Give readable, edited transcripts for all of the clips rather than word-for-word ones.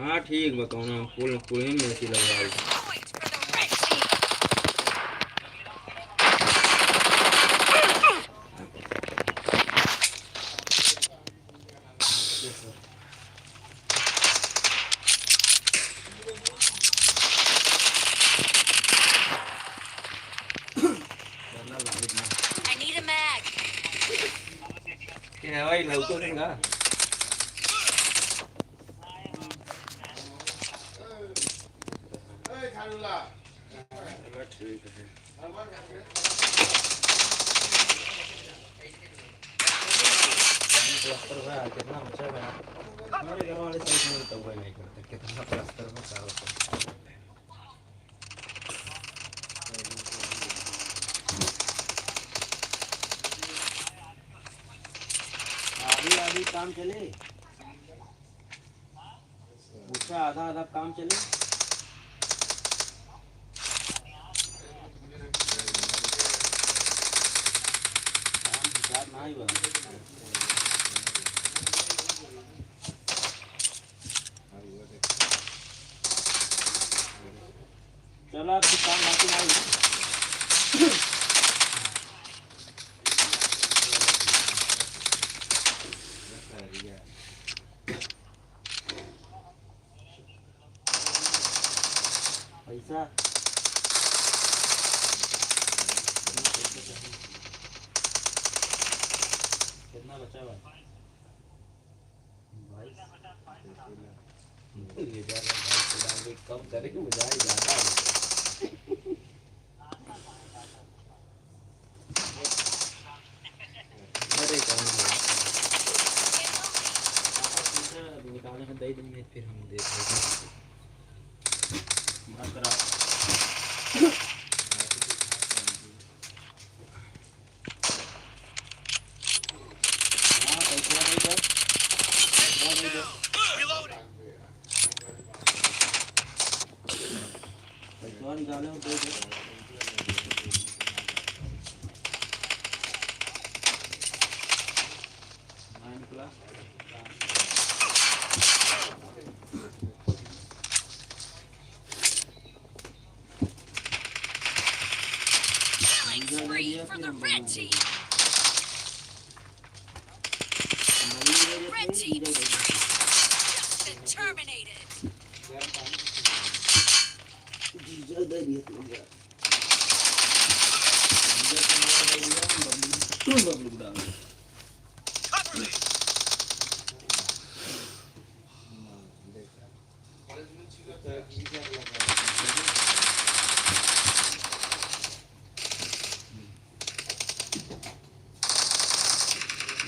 हाँ ठीक बताओ ना फुल फुल ही में ऐसी लगवा I need a mag. क्या है भाई लौको देगा ठीक है प्लास्टर हुआ कितना बचा है हमारे घर वाले साइड में तो हुआ नहीं करते कितना प्लास्टर में क्या होता आधी आधी काम चले उसका आधा आधा काम चले काम हिसाब ना ही बना चलो आपकी काम बाकी नहीं पैसा कितना बचा हुआ कम करेंगे मजा ही ज्यादा निकालने का दे देंगे फिर हम दे देंगे निकाले दे दे निकला Free for the red team. Red team just been terminated.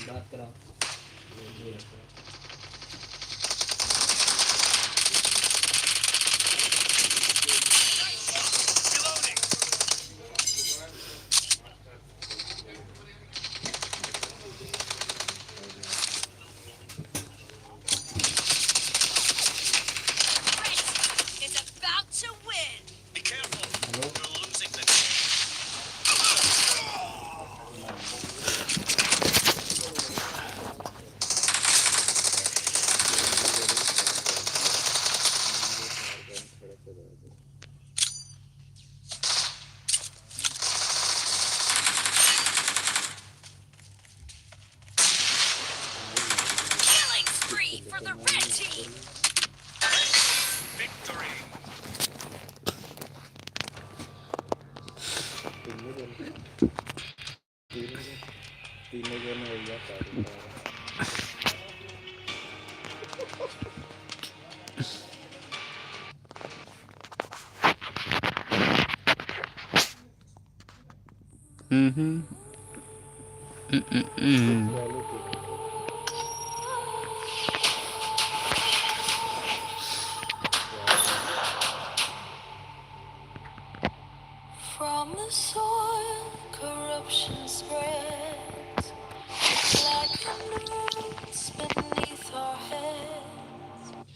बात करा Is about to win. Be careful. Hello You're losing the Killing spree for the red team. victory. तीनों जन हो गया From the soil, corruption spreads like a noose beneath our heads.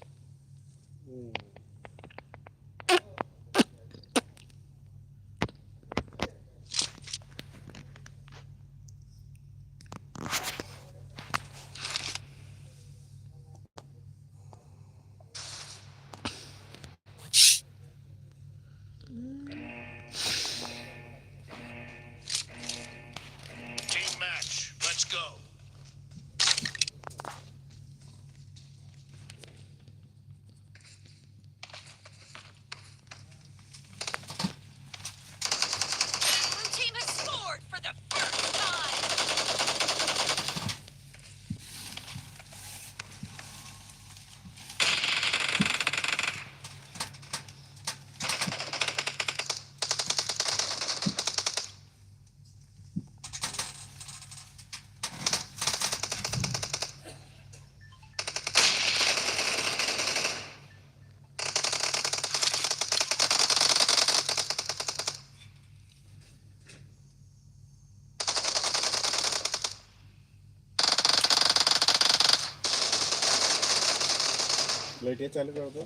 Light ये चालू कर दो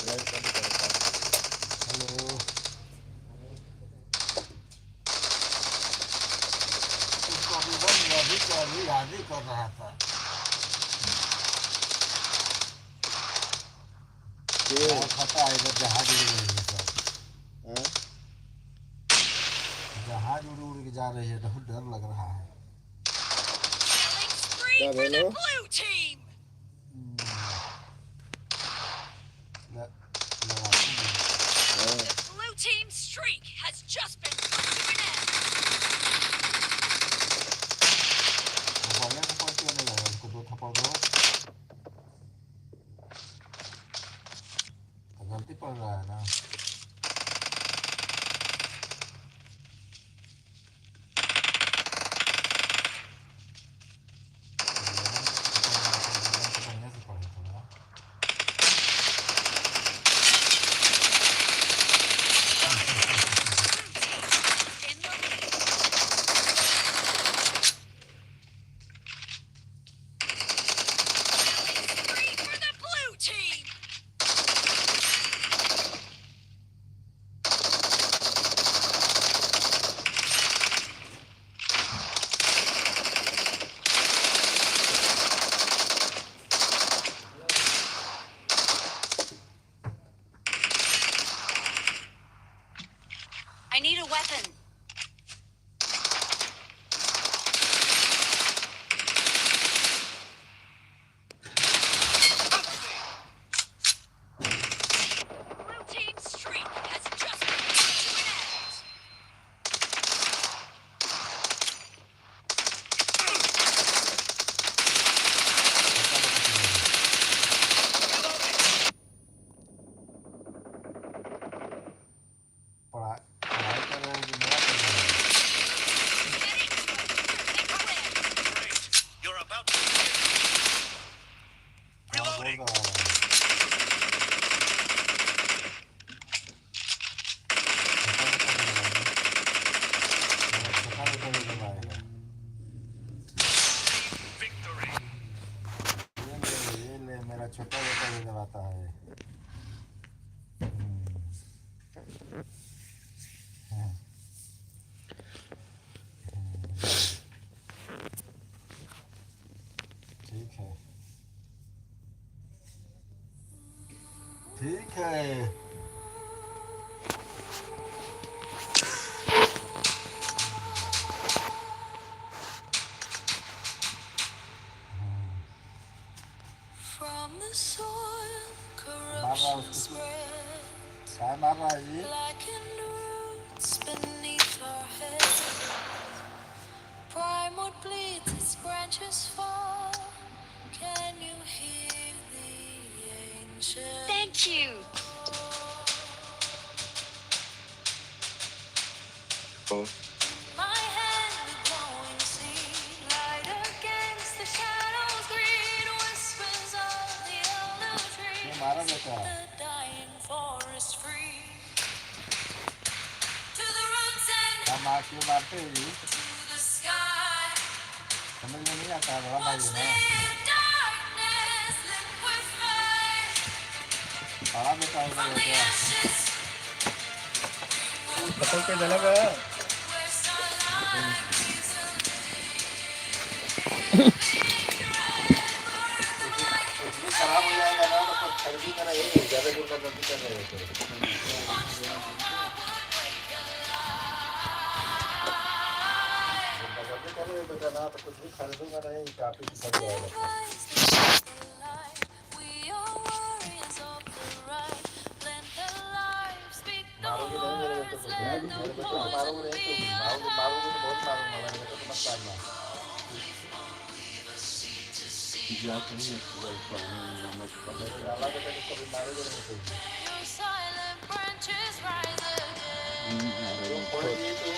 लाइट चालू कर दो हेलो उसको अभी बंद अभी तो अभी याद ही कर रहा था खाता है इधर जहाज उड़ रही है सब जहाज उड़ उड़ के जा रही है बहुत डर लग रहा है Killing spree for the blue team. The blue team's streak has just been put to an end. बोलने को पड़ती है नहीं उसको दो थप्पड़ दो तो गलती पड़ रहा है ना I need a weapon. Blue team's streak has just been put to an end. पढ़ाई कर रहे हैं कि मेरा कर रहे हैं Great. You're about to हाँ बोल reloading. रहा है छोटा बेटा भी दबाएगा Victory. ये ले मेरा छोटा बेटा भी दबाता है ठीक है ठीक है From the soil, मार रहा है corruption उसको spreads क्या मार रहा है जी like roots beneath our heads. Primewood bleeds, its branches fall. Can you hear the angels? Thank you. My hand with glowing sea, light against the shadows, green whispers of the elder tree. ये मारा बेटा The dying forest free. To the roots and क्या मार क्यों मारते हो जी to the sky. समझ में नहीं आता बड़ा भाई Watch है the ना darkness liquefy. बड़ा बेटा From उधर the है ashes, पकड़ के चलेगा where starlight meets the कुछ भी खराब हो जाएगा ना तो कुछ खरीदी का नहीं ज़्यादा दूर का गलती कर रहे हो तो गलती कर रहे हो बेटा ना तो कुछ भी खरीदूंगा नहीं काफ़ी सड़ जाएगा मारोगे नहीं मेरे बेटे को मेरे बेटे को मारोगे नहीं तुम मारोगे तो बहुत मारूंगा मेरे बेटे को मत मारना अल्लाह बेटे को कभी मारोगे नहीं तुम तुम खोलिए तो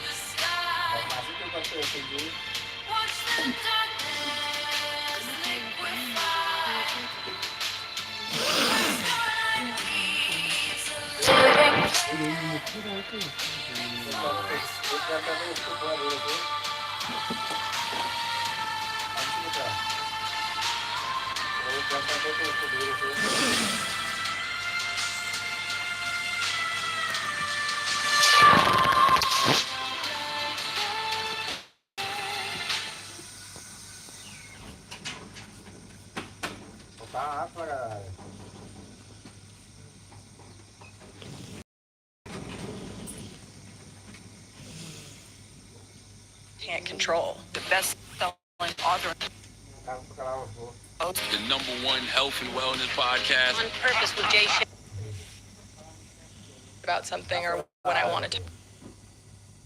बदमाशी क्यों करते हो तुम जी एक घंटा में उसको थोड़ा धीरे से Tá, cara. Can't control. The best-selling author. The #1 health and wellness podcast. On Purpose with Jay about something, or when I want to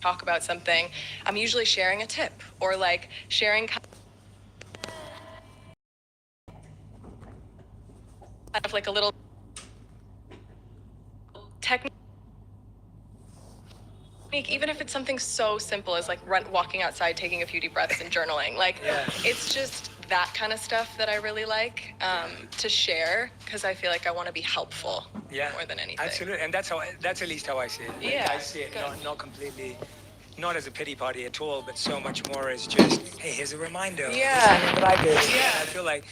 talk about something, I'm usually sharing a tip or like sharing kind of like a little technique, even if it's something so simple as like walking outside, taking a few deep breaths and journaling. Like, it's just that kind of stuff that I really like to share, because I feel like I want to be helpful more than anything. Absolutely, and that's at least how I see it. Like, Yeah, I see it not completely, not as a pity party at all, but so much more as just, hey, here's a reminder. Yeah. Here's something that I did. Yeah. I feel like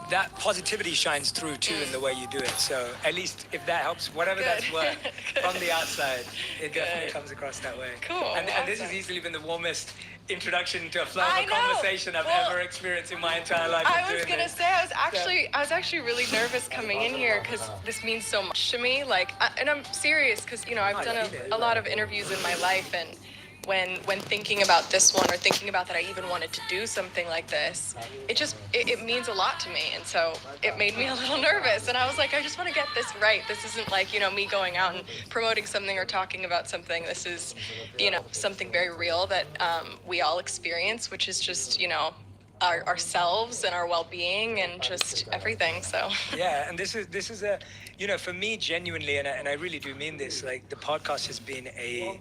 that positivity shines through too in the way you do it. So at least if that helps, whatever that's worth from the outside, it definitely comes across that way. Cool. And this has easily been the warmest introduction to a flow I of a know. conversation I've Well, ever experienced in my entire life. I was gonna say I was actually really nervous coming in here because this means so much to me. Like, and I'm serious because I've done a lot of interviews in my life, and when thinking about this one or thinking about that I even wanted to do something like this, it means a lot to me, and so it made me a little nervous. And I was like, I just want to get this right. This isn't like me going out and promoting something or talking about something. This is something very real that we all experience, which is just ourselves and our well-being and just everything. So yeah, and this is a for me genuinely, and I really do mean this, like the podcast has been a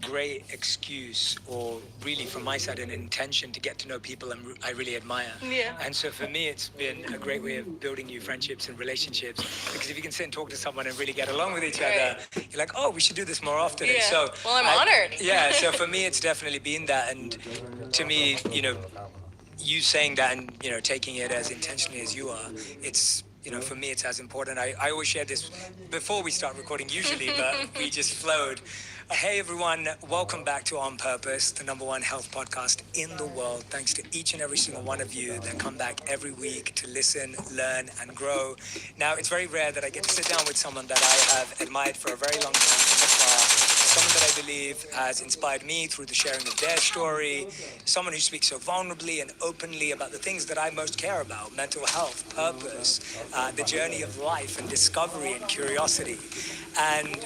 great excuse, or really from my side an intention to get to know people I really admire. Yeah. And so for me it's been a great way of building new friendships and relationships, because if you can sit and talk to someone and really get along with each other, you're like, oh, we should do this more often. yeah. And so Well, I'm honored. Yeah, so for me it's definitely been that, and to me, you saying that and taking it as intentionally as you are, it's for me it's as important. I always share this before we start recording usually, but we just flowed. Hey everyone, welcome back to On Purpose, the #1 health podcast in the world. Thanks to each and every single one of you that come back every week to listen, learn, and grow. Now, it's very rare that I get to sit down with someone that I have admired for a very long time from afar, someone that I believe has inspired me through the sharing of their story, someone who speaks so vulnerably and openly about the things that I most care about: mental health, purpose, the journey of life and discovery and curiosity. And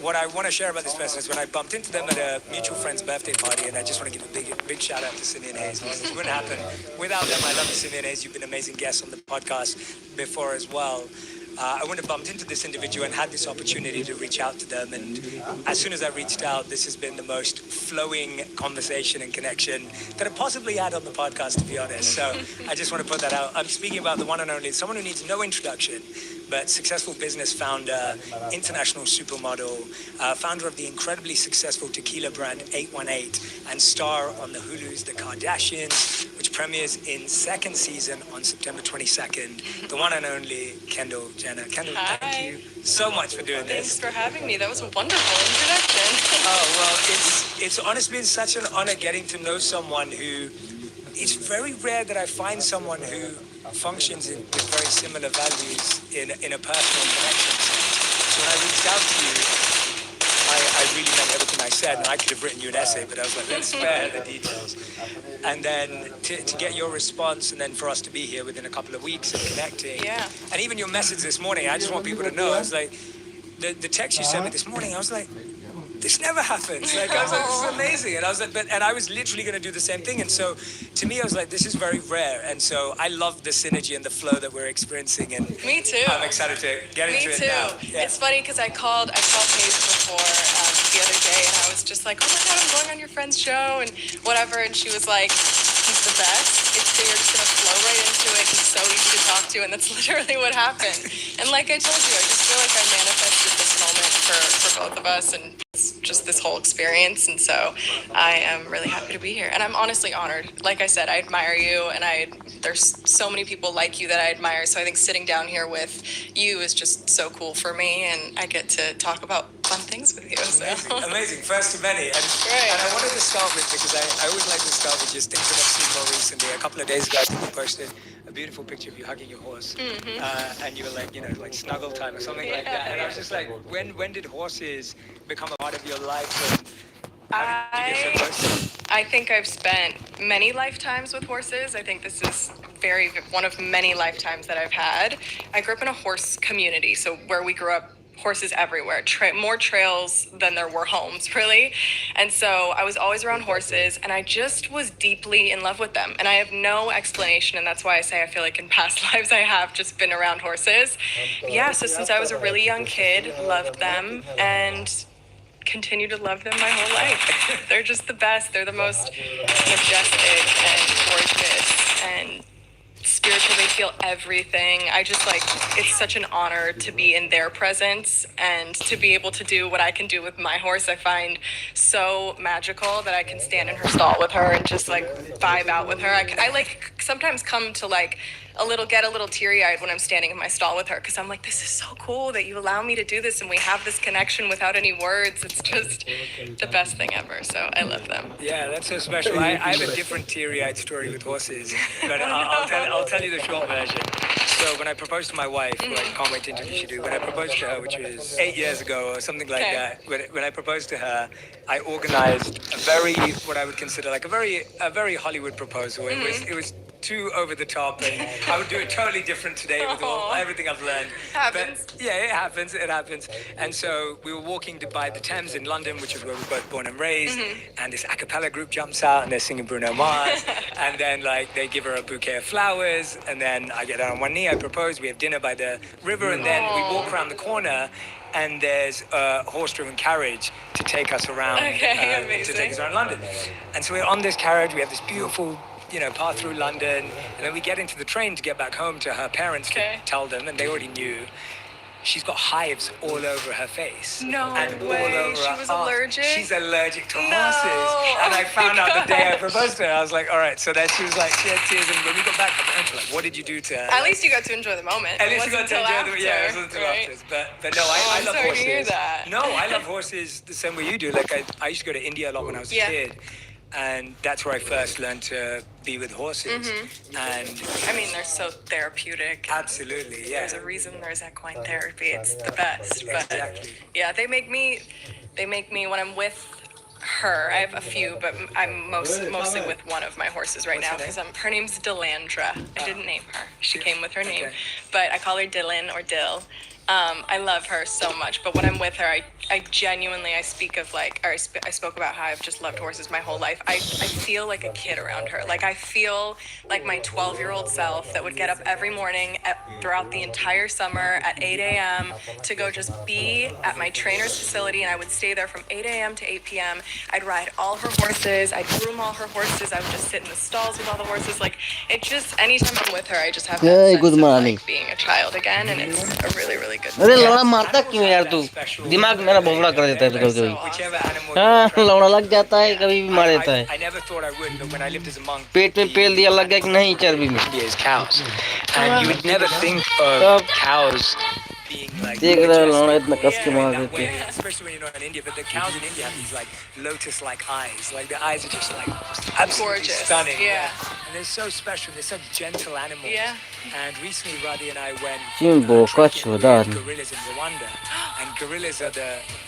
what I want to share about this person is when I bumped into them at a mutual friend's birthday party, and I just want to give a big shout out to Simeon Hayes, because this wouldn't happen without them. I love you, Simeon Hayes. You've been amazing guests on the podcast before as well. I wouldn't have bumped into this individual and had this opportunity to reach out to them. And as soon as I reached out, this has been the most flowing conversation and connection that I've possibly had on the podcast, to be honest. So I just want to put that out. I'm speaking about the one and only, someone who needs no introduction, but successful business founder, international supermodel, founder of the incredibly successful tequila brand 818, and star on the Hulu's The Kardashians, which premieres in second season on September 22nd. The one and only Kendall Jenner. Kendall, Hi. thank you so much for doing Thanks this. for having me. That was a wonderful introduction. Oh, well, it's honestly been such an honor getting to know someone who, it's very rare that I find someone who functions with very similar values in a personal connection. So when I reached out to you, I really meant everything I said, and I could have written you an essay, but I was like, let's spare the details. And then to get your response, and then for us to be here within a couple of weeks of connecting. Yeah. And even your message this morning, I just want people to know, I was like, the text you sent me this morning, I was like, this never happens. Like, I was like, this is amazing. And I was like, and I was literally going to do the same thing. And so to me, I was like, this is very rare. And so I love the synergy and the flow that we're experiencing. And Me too. I'm excited to get into Me it too. now. Yeah. It's funny because I called Paige before the other day, and I was just like, oh my God, I'm going on your friend's show and whatever. And she was like, he's the best. You're just going to flow right into it. He's so easy to talk to. And that's literally what happened. And like I told you, I just feel like I manifested this moment for both of us. And just this whole experience. And so I am really happy to be here. And I'm honestly honored. Like I said, I admire you, and there's so many people like you that I admire. So I think sitting down here with you is just so cool for me, and I get to talk about fun things with you. So. Amazing. First of many. And I wanted to start with, because I always like to start with just things that I've seen more recently. A couple of days ago, I think you posted a beautiful picture of you hugging your horse. And you were like, like snuggle time or something like that. And I was just like, when did horses become a part of your life? And how did you get so close to them? I think I've spent many lifetimes with horses. I think this is one of many lifetimes that I've had. I grew up in a horse community, so where we grew up, horses everywhere, more trails than there were homes, really. And so I was always around horses, and I just was deeply in love with them. And I have no explanation, and that's why I say I feel like in past lives I have just been around horses. Yeah, so since I was a really young kid, loved them, and continue to love them my whole life. They're just the best. They're the most majestic and gorgeous and spiritual. They feel everything. I just it's such an honor to be in their presence and to be able to do what I can do with my horse. I find so magical that I can stand in her stall with her and just vibe out with her. I sometimes come to get a little teary-eyed when I'm standing in my stall with her, because I'm like, this is so cool that you allow me to do this and we have this connection without any words. It's just the best thing ever. So I love them. Yeah, that's so special. I have a different teary-eyed story with horses, but I'll tell you the short version. So when I proposed to my wife, who I can't wait to introduce you to, when I proposed to her, which was 8 years ago or something like that, when I proposed to her, I organized what I would consider a very Hollywood proposal. It was too over the top, and I would do it totally different today with everything I've learned. Happens. But, yeah, it happens. And so we were walking by the Thames in London, which is where we were both born and raised, and this a cappella group jumps out, and they're singing Bruno Mars, and then they give her a bouquet of flowers, and then I get down on one knee, I propose, we have dinner by the river, and then we walk around the corner, and there's a horse-driven carriage to take us around, to take us around London. And so we're on this carriage, we have this beautiful path through London, and then we get into the train to get back home to her parents to tell them, and they already knew. She's got hives all over her face. No and way. All over she her was arms. allergic? She's allergic to No. horses. And Oh I found my out the day I gosh. proposed to her. I was like, all right. So then she was like, she had tears. And when we got back, my parents were like, what did you do to her? At least you got to enjoy the moment. At least you got to enjoy the, yeah, it wasn't until right? after. But no, I I'm love sorry to horses. hear that. No, I love horses the same way you do. I used to go to India a lot when I was a kid. And that's where I first learned to be with horses. And I mean, they're so therapeutic. Absolutely, yeah. There's a reason there's equine therapy. It's the best. But Exactly. yeah, they make me when I'm with her. I have a few, but I'm mostly with one of my horses right now because her name's Delandra. I didn't name her. She came with her name, but I call her Dylan or Dill. I love her so much, but when I'm with her, I genuinely, I spoke about how I've just loved horses my whole life. I feel like a kid around her. I feel like my 12-year-old self that would get up every morning throughout the entire summer at 8 a.m. to go just be at my trainer's facility, and I would stay there from 8 a.m. to 8 p.m. I'd ride all her horses. I'd groom all her horses. I would just sit in the stalls with all the horses. Anytime I'm with her, I just have that sense good of morning. being a child again, and it's a really, really good अरे feeling. लौड़ा मारता क्यों यार तू दिमाग मेरा भोंगड़ा कर देता है कभी कभी Whichever animal हाँ लौड़ा लग जाता है कभी भी मार देता है I never thought I would, but when I lived as a monk, पेट में पेल दिया लग गया कि नहीं चर्बी में India is cows. And you would never think of cows being देख रहा है लौड़ा इतना कस के मार that देते way, हैं especially when you're not in India. But the cows in India have these lotus-like eyes. The eyes are just absolutely Gorgeous. stunning. Yeah. And they're so special. They're such gentle animals. Yeah. And recently, Radhi and I went Jimbo, trekking with Kacho, gorillas in Rwanda. And gorillas are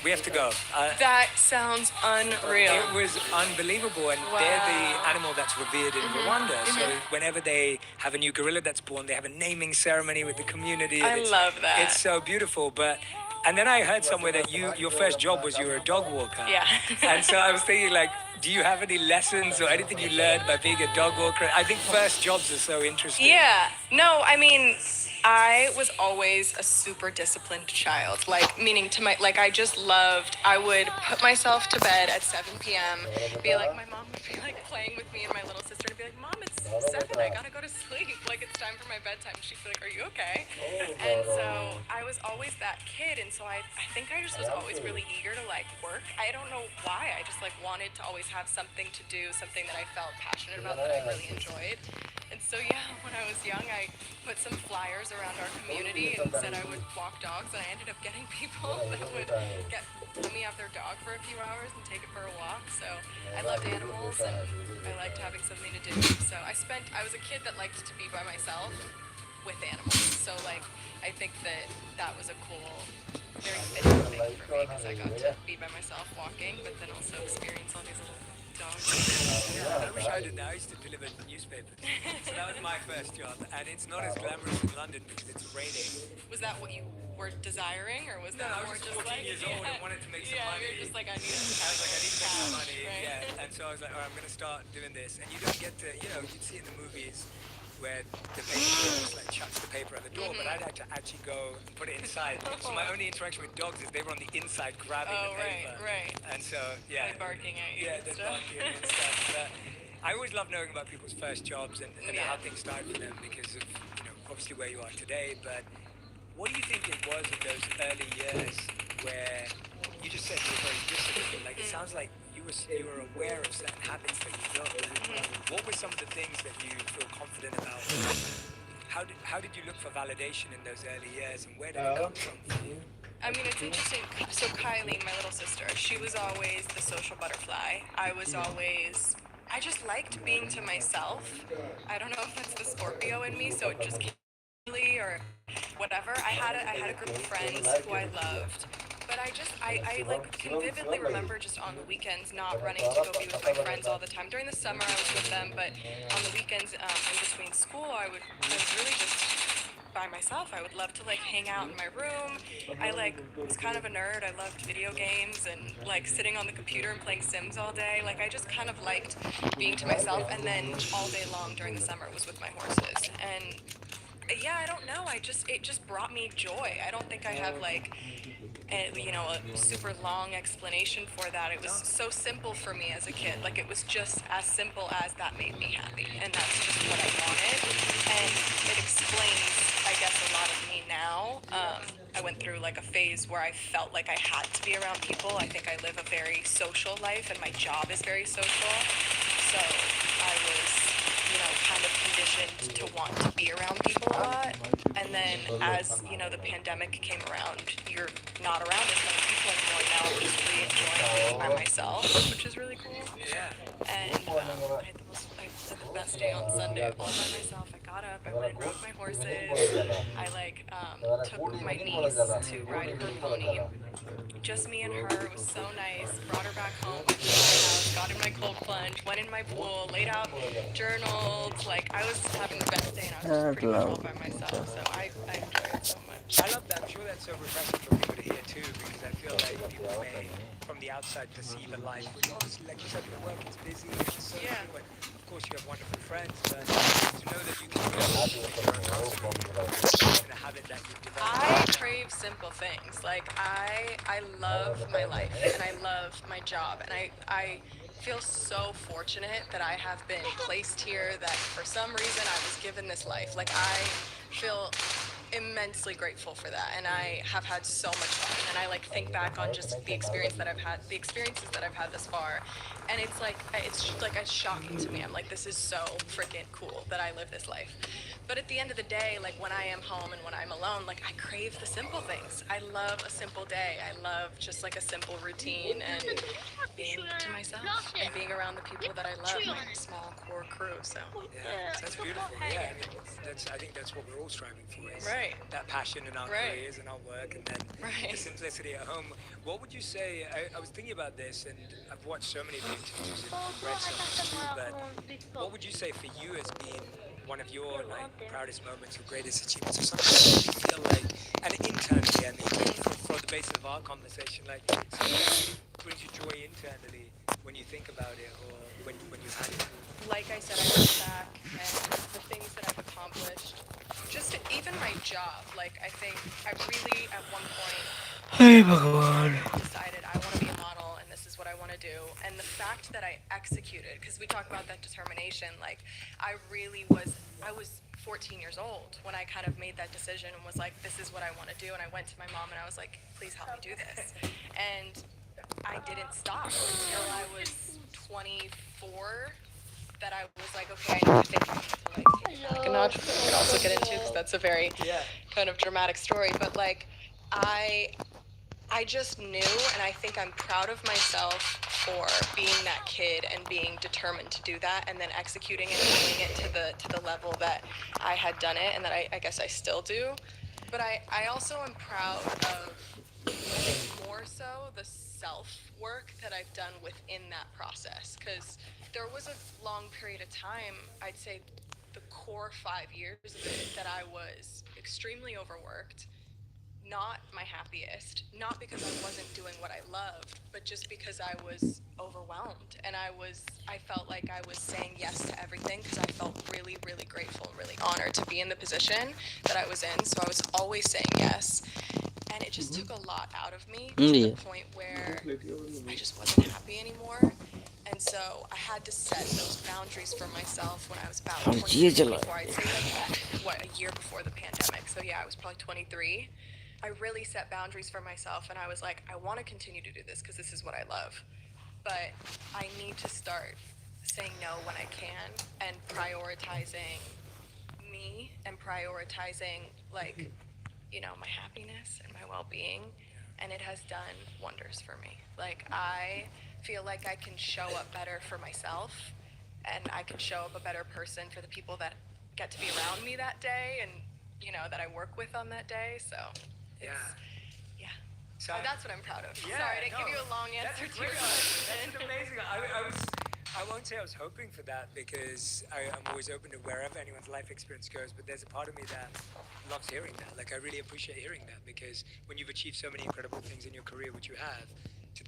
we have to go. That sounds unreal. It was unbelievable, and they're the animal that's revered in Rwanda. So whenever they have a new gorilla that's born, they have a naming ceremony with the community. I love that. It's so beautiful. And then I heard somewhere that your first job was you were a dog walker. Yeah. And so I was thinking, do you have any lessons or anything you learned by being a dog walker? I think first jobs are so interesting. Yeah. No, I mean, I was always a super disciplined child, like meaning to my like I just loved. I would put myself to bed at 7 p.m. Be like, my mom would be like playing with me and my little sister, and be like, Mom, it's 7. I gotta go to sleep. Like it's time for my bedtime. She'd be like, Are you okay? And so I was always that kid, and so I think I just was always really eager to like work. I don't know why. I just like wanted to always have something to do, something that I felt passionate about that I really enjoyed. And so yeah, when I was young, I put some flyers around our community and said I would walk dogs, and I ended up getting people that would let me have their dog for a few hours and take it for a walk. So I loved animals and I liked having something to do. So I was a kid that liked to be by myself with animals. So like I think that was a cool, very fitting thing for me because I got to be by myself walking, but then also experience all these little dogs. I wish I did that. I used to deliver newspapers. So that was my first job. And it's not as glamorous in London because it's raining. Was that what you were desiring, or was that I more was just 14 like years old and wanted to make some yeah, money. you're just like I need. I was like, I need to make some money. Right. Yeah. And so I was like, all right, I'm going to start doing this. And you don't get to, you'd see in the movies where the paper just like chucks the paper at the door, but I'd like to actually go and put it inside. So my only interaction with dogs is they were on the inside grabbing the paper. Right. And so, yeah. Like barking at you. Yeah, and they're stuff. barking and stuff. But I always love knowing about people's first jobs and how things started for them because of, obviously where you are today. But what do you think it was in those early years where you just said you were very disciplined? Like it sounds like you were aware of certain habits that you built. What were some of the things that you feel confident about? How did you look for validation in those early years, and where did it come from for you? I mean, it's interesting. So Kylie, my little sister, she was always the social butterfly. I just liked being to myself. I don't know if that's the Scorpio in me, so it just came naturally or whatever. I had a group of friends who I loved. But I like can vividly remember just on the weekends not running to go be with my friends all the time. During the summer I was with them, but on the weekends in between school I was really just by myself. I would love to like hang out in my room. I was kind of a nerd. I loved video games and like sitting on the computer and playing Sims all day. Like I just kind of liked being to myself, and then all day long during the summer was with my horses. And yeah, I don't know. It just brought me joy. I don't think I have like a super long explanation for that. It was so simple for me as a kid. Like it was just as simple as that made me happy, and that's just what I wanted. And it explains, I guess, a lot of me now. I went through like a phase where I felt like I had to be around people. I think I live a very social life, and my job is very social. So I was, kind of conditioned to want to be around people a lot. And then as, the pandemic came around, you're not around as many people anymore. Now I'm just really enjoying being by myself, which is really cool. Yeah. And I had the best day on Sunday all by myself. I got up, I went and rode my horses. I took my niece to ride her pony. Just me and her. It was so nice. Brought her back home to my house, got in my cold plunge, went in my pool, laid out, journaled. Like I was having the best day, and I was just pretty much all by myself. So I enjoy it so much. I love that. I'm sure that's so refreshing for people to hear too, because I feel like people may, from the outside, perceive a life which, obviously, like you said, your work is busy, it's so but of course you have wonderful friends, but to know that you can in a habit that you've developed. I crave simple things. Like I love my life and I love my job, and I feel so fortunate that I have been placed here, that for some reason I was given this life. Like I feel immensely grateful for that, and I have had so much fun, and I think back on just the experiences that I've had this far, and it's shocking to me. I'm like, this is so freaking cool that I live this life. But at the end of the day, when I am home and when I'm alone, I crave the simple things. I love a simple day. I love just a simple routine and being to myself and being around the people that I love, my small core crew. So yeah, that's beautiful. Yeah, I think that's what we're all striving for. Is that passion in our careers and our work, and then the simplicity at home. What would you say? I was thinking about this, and I've watched so many of the interviews and read so much too, but what would you say for you has been one of your proudest moments, your greatest achievements, or something that you feel like, and internally, I mean, for the basis of our conversation, something that really brings you joy internally when you think about it, or when you had it? Like I said, I look back and the things that I've accomplished, just even my job. Like, I think I really, at one point, decided I want to be a model and this is what I want to do. And the fact that I executed, because we talk about that determination, like, I was 14 years old when I kind of made that decision and was like, this is what I want to do. And I went to my mom and I was like, please help me do this. And I didn't stop until I was 24, that I was like, okay, I need to think to like take it back a notch, which we can also get into because that's a very kind of dramatic story. But like, I just knew, and I think I'm proud of myself for being that kid and being determined to do that, and then executing and doing it to the level that I had done it, and that I guess I still do. But I also am proud of, I think more so, the self work that I've done within that process, because there was a long period of time, I'd say the core 5 years of it, that I was extremely overworked, not my happiest, not because I wasn't doing what I loved, but just because I was overwhelmed, and I felt like I was saying yes to everything because I felt really, really grateful and really honored to be in the position that I was in. So I was always saying yes, and it just took a lot out of me to the point where I just wasn't happy anymore. And so I had to set those boundaries for myself when I was about 23, 24. I'd say like, a year before the pandemic. So yeah, I was probably 23. I really set boundaries for myself, and I was like, I want to continue to do this because this is what I love. But I need to start saying no when I can, and prioritizing me, and prioritizing, like, my happiness and my well-being. And it has done wonders for me. Like, I feel like I can show up better for myself, and I can show up a better person for the people that get to be around me that day, and that I work with on that day. So Yeah. yeah. So That's what I'm proud of. Yeah, Sorry to give you a long that's answer to great. your question. That's amazing. I won't say I was hoping for that because I'm always open to wherever anyone's life experience goes, but there's a part of me that loves hearing that. Like, I really appreciate hearing that because when you've achieved so many incredible things in your career, which you have, to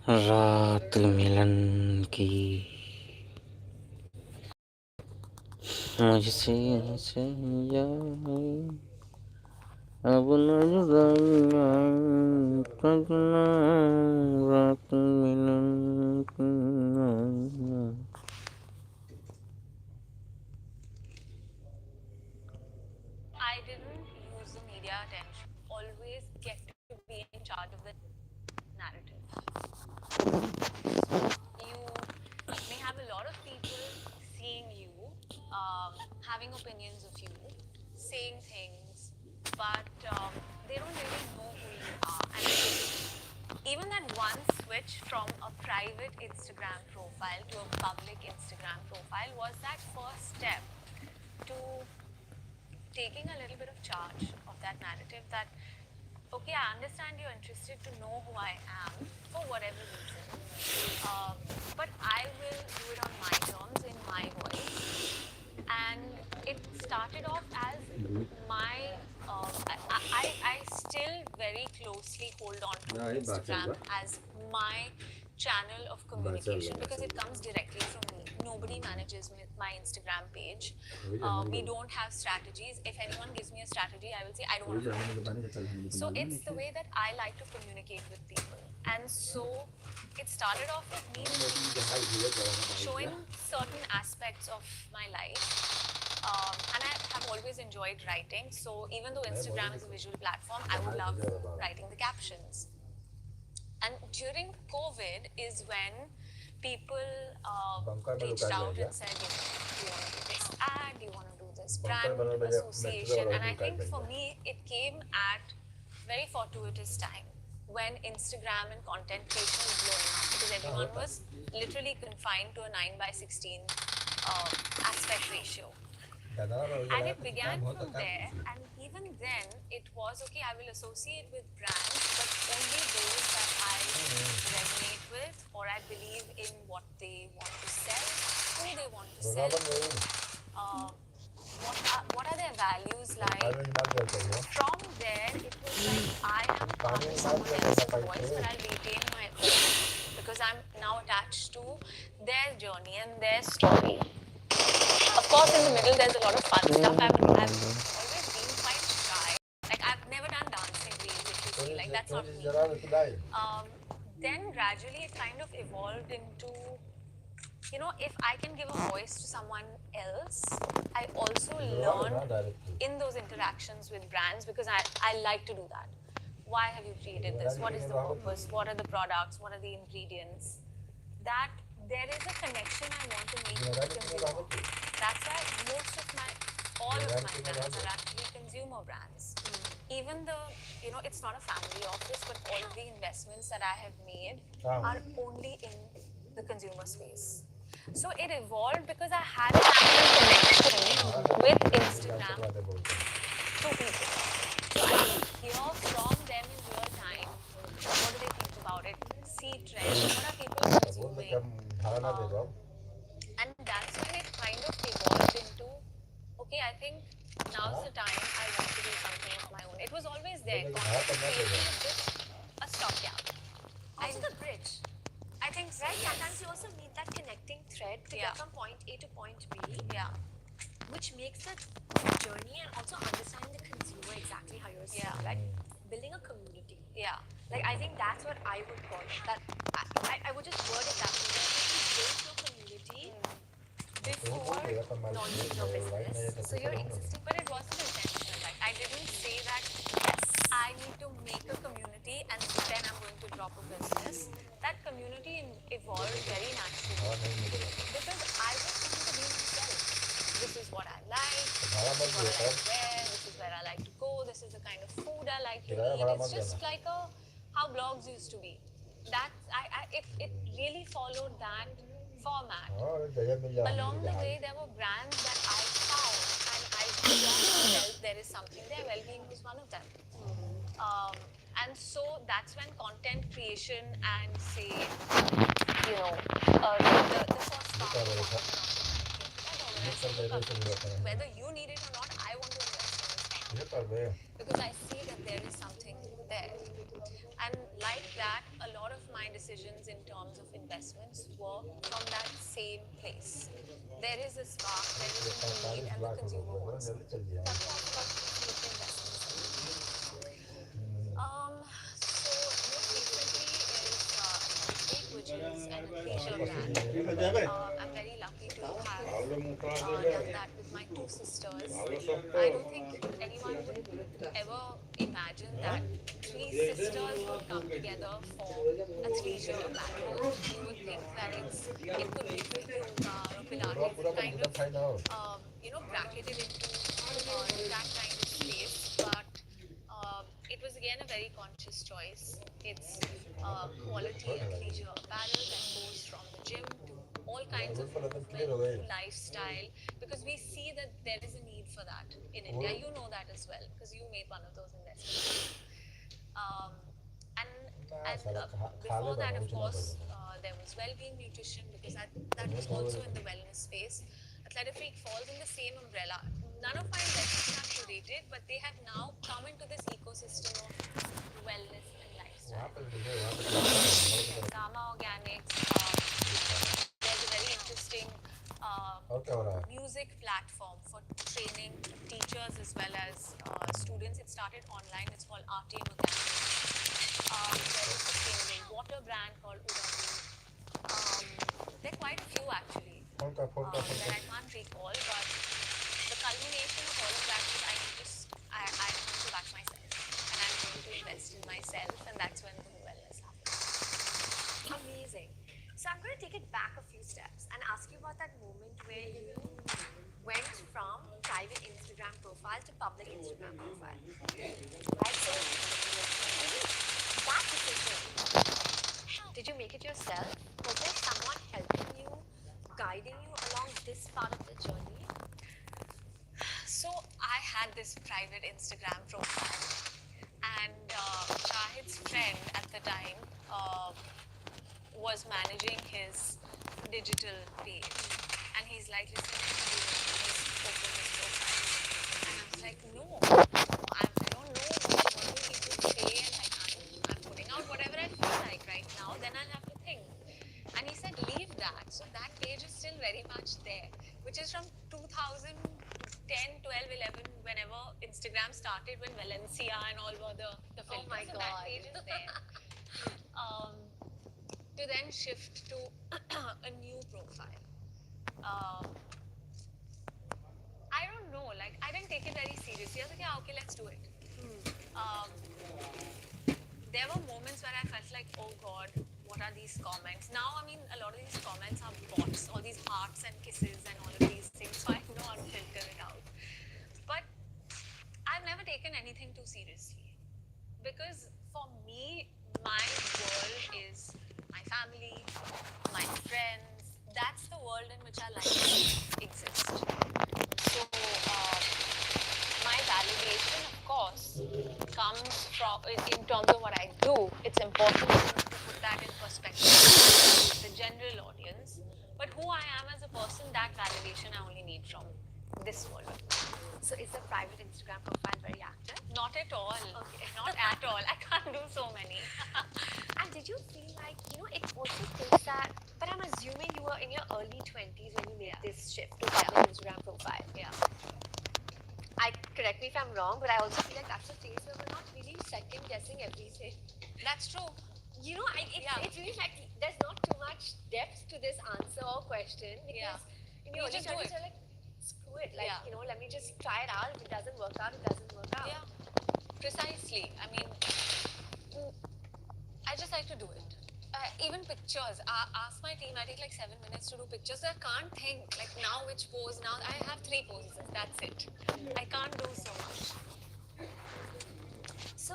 रात मिलन की मुझसे सैया अब न जुदाइयाँ करना रात मिलन की I didn't use the media attention. Always get to be in charge of the narrative. You may have a lot of people seeing you, having opinions of you, saying things, but they don't really know who you are. And even that one switch from a private Instagram profile to a public Instagram profile was that first step to taking a little bit of charge of that narrative that, okay, I understand you're interested to know who I am for whatever reason, but I will do it on my terms, in my voice. And it started off as my, I still very closely hold on to Instagram as my channel of communication because it comes directly from me. nobody manages my Instagram page. We don't have strategies. If anyone gives me a strategy, I will say I don't want to follow it. So it's the way that I like to communicate with people. And so it started off with me showing certain aspects of my life. And I have always enjoyed writing. So even though Instagram is a visual platform, I would love writing the captions. And during COVID is when people reached out and said, you know, do you want to do this ad? Do you want to do this brand association? And I think for me, it came at very fortuitous time when Instagram and content creation was blowing up because everyone was literally confined to a 9:16 aspect ratio. And it began from there, and even then, it was okay. I will associate with brands, but only those that I resonate with or I believe in what they want to sell, who they want to sell, what are their values like. From there, it was like I am part of someone else's voice, but I'll retain my own because I'm now attached to their journey and their story. Of course, in the middle, there's a lot of fun stuff. I've always been quite shy. Like, I've never done dancing reels, if you see. Like, that's not me. Then gradually, it kind of evolved into, you know, if I can give a voice to someone else, I also learn in those interactions with brands because I like to do that. Why have you created this? What is the purpose? What are the products? What are the ingredients? That there is a connection I want to make with the consumer. That's why all of my brands are actually consumer brands. Even though, you know, it's not a family office, but all of the investments that I have made are only in the consumer space. So it evolved because I had a connection with Instagram to people. So I could hear from them in real time, what do they think about it, see trends, what are people consuming. And that's when it kind of evolved into, okay, I think now's the time I want to do something of my own. It was always there. Content creation is just a stopgap. Also the bridge. I think so, right? Yes. Sometimes you also need that connecting thread to get from point A to point B. Yeah. Which makes the journey and also understanding the consumer exactly how you're saying, like building a community. Yeah. Like I think that's what I would call it. That I would just word it that way. That you build your community before launching your business. So you're insisting, but it wasn't intentional. Like I didn't say that. Yes, I need to make a community and then I'm going to drop a business. That community evolved very naturally because I just wanted to be myself. This is what I like. This is what I like to wear. This is where I like to go. This is the kind of food I like to eat. It's just like how blogs used to be. That it really followed that format. Along the way, there were brands that I found, and I felt there is something there. Well-being was one of them. And so that's when content creation and say, you know, the first part of whether you need it or not, I want to invest in this because I see that there is something there. And like that, a lot of my decisions in terms of investments were from that same place. There is a spark, there is a need, and the consumer wants it. That's what investments. So most recently is which is an athleisure brand. I'm very lucky to have done that with my two sisters. I don't think anyone would ever imagine that three sisters would come together for athleisure apparel. You would think that it could be for yoga or Pilates, kind of bracketed into that kind of space, but it was again a very conscious choice. It's quality athleisure apparel that goes from the gym to all kinds of movement to lifestyle because we see that there is a need for that in India. You know that as well because you made one of those investments. And before that, of course, there was well-being nutrition because that was also in the wellness space. Athletic Freak falls in the same umbrella. None of my investments are curated, but they have now come into this ecosystem of wellness and lifestyle. Gamma Organics, there's a very interesting interesting music platform for training teachers as well as students. It started online. It's called RT Academy. There's a sustainable water brand called Uravu. There are quite a few actually that I can't recall, but the culmination of all of that is I'm going to back myself and I'm going to invest in myself, and that's when the wellness happens. Amazing. So I'm going to take it back a few steps and ask you about that moment where you went from private Instagram profile to public Instagram profile. Right? So that decision, did you make it yourself? Was there someone helping you, guiding you along this part of the journey? So I had this private Instagram profile, and Shahid's friend at the time was managing his digital page, and he's like, listen, please open this profile. And I was like, no, I don't know what do people say, and I'm putting out whatever I feel like right now, then I'll have to think. And he said, leave that. So that page is still very much there, which is from 2010, 12, 11, whenever Instagram started, when Valencia and all were the filters. Oh my so God. that page is there. To then shift to a new profile. I don't know, like I didn't take it very seriously. I was like, yeah, okay, let's do it. There were moments where I felt like, oh God, what are these comments? Now, I mean, a lot of these comments are bots, all these hearts and kisses and all of these things, so I know how to filter it out. But I've never taken anything too seriously, because for me, my world is my family, my friends. That's the world in which I like to exist. So my validation, of course, comes from in terms of what I do. It's important to put that in perspective with the general audience. But who I am as a person, that validation I only need from this world. So is the private Instagram profile very active? Not at all. Okay. Not at all. I can't do so many. And did you feel like, it also takes that, but I'm assuming you were in your early 20s when you made this shift to public Instagram profile. Yeah. Correct me if I'm wrong, but I also feel like that's a phase where we're not really second guessing everything. That's true. It feels like there's not too much depth to this answer or question, because in your early just do 20s it. you're like, screw it, like, Yeah. let me just try it out. If it doesn't work out, it doesn't work out. Yeah. Precisely. I mean, I just like to do it. Even pictures. Ask my team. I take like 7 minutes to do pictures. I can't think like now which pose. Now I have 3 poses. That's it. I can't do so much. So,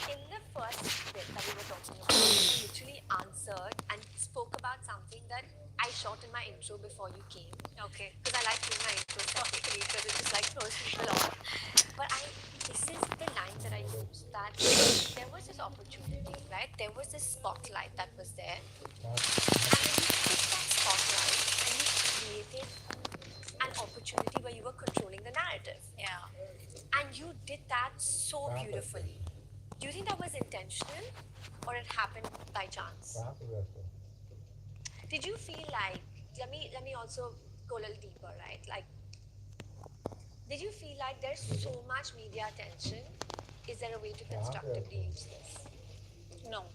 in the first bit that we were talking about, you literally answered and spoke about something that I shot in my intro before you came. Okay. Because I like doing my intro separately, because it just like throws people off. But this is the line that I used, that there was this opportunity, right? There was this spotlight that was there. And then you took that spotlight and you created an opportunity where you were controlling the narrative. Yeah. And you did that so beautifully. Do you think that was intentional or it happened by chance? Did you feel like, let me also go a little deeper, right? Like, did you feel like there's so much media attention? Is there a way to constructively use this? No.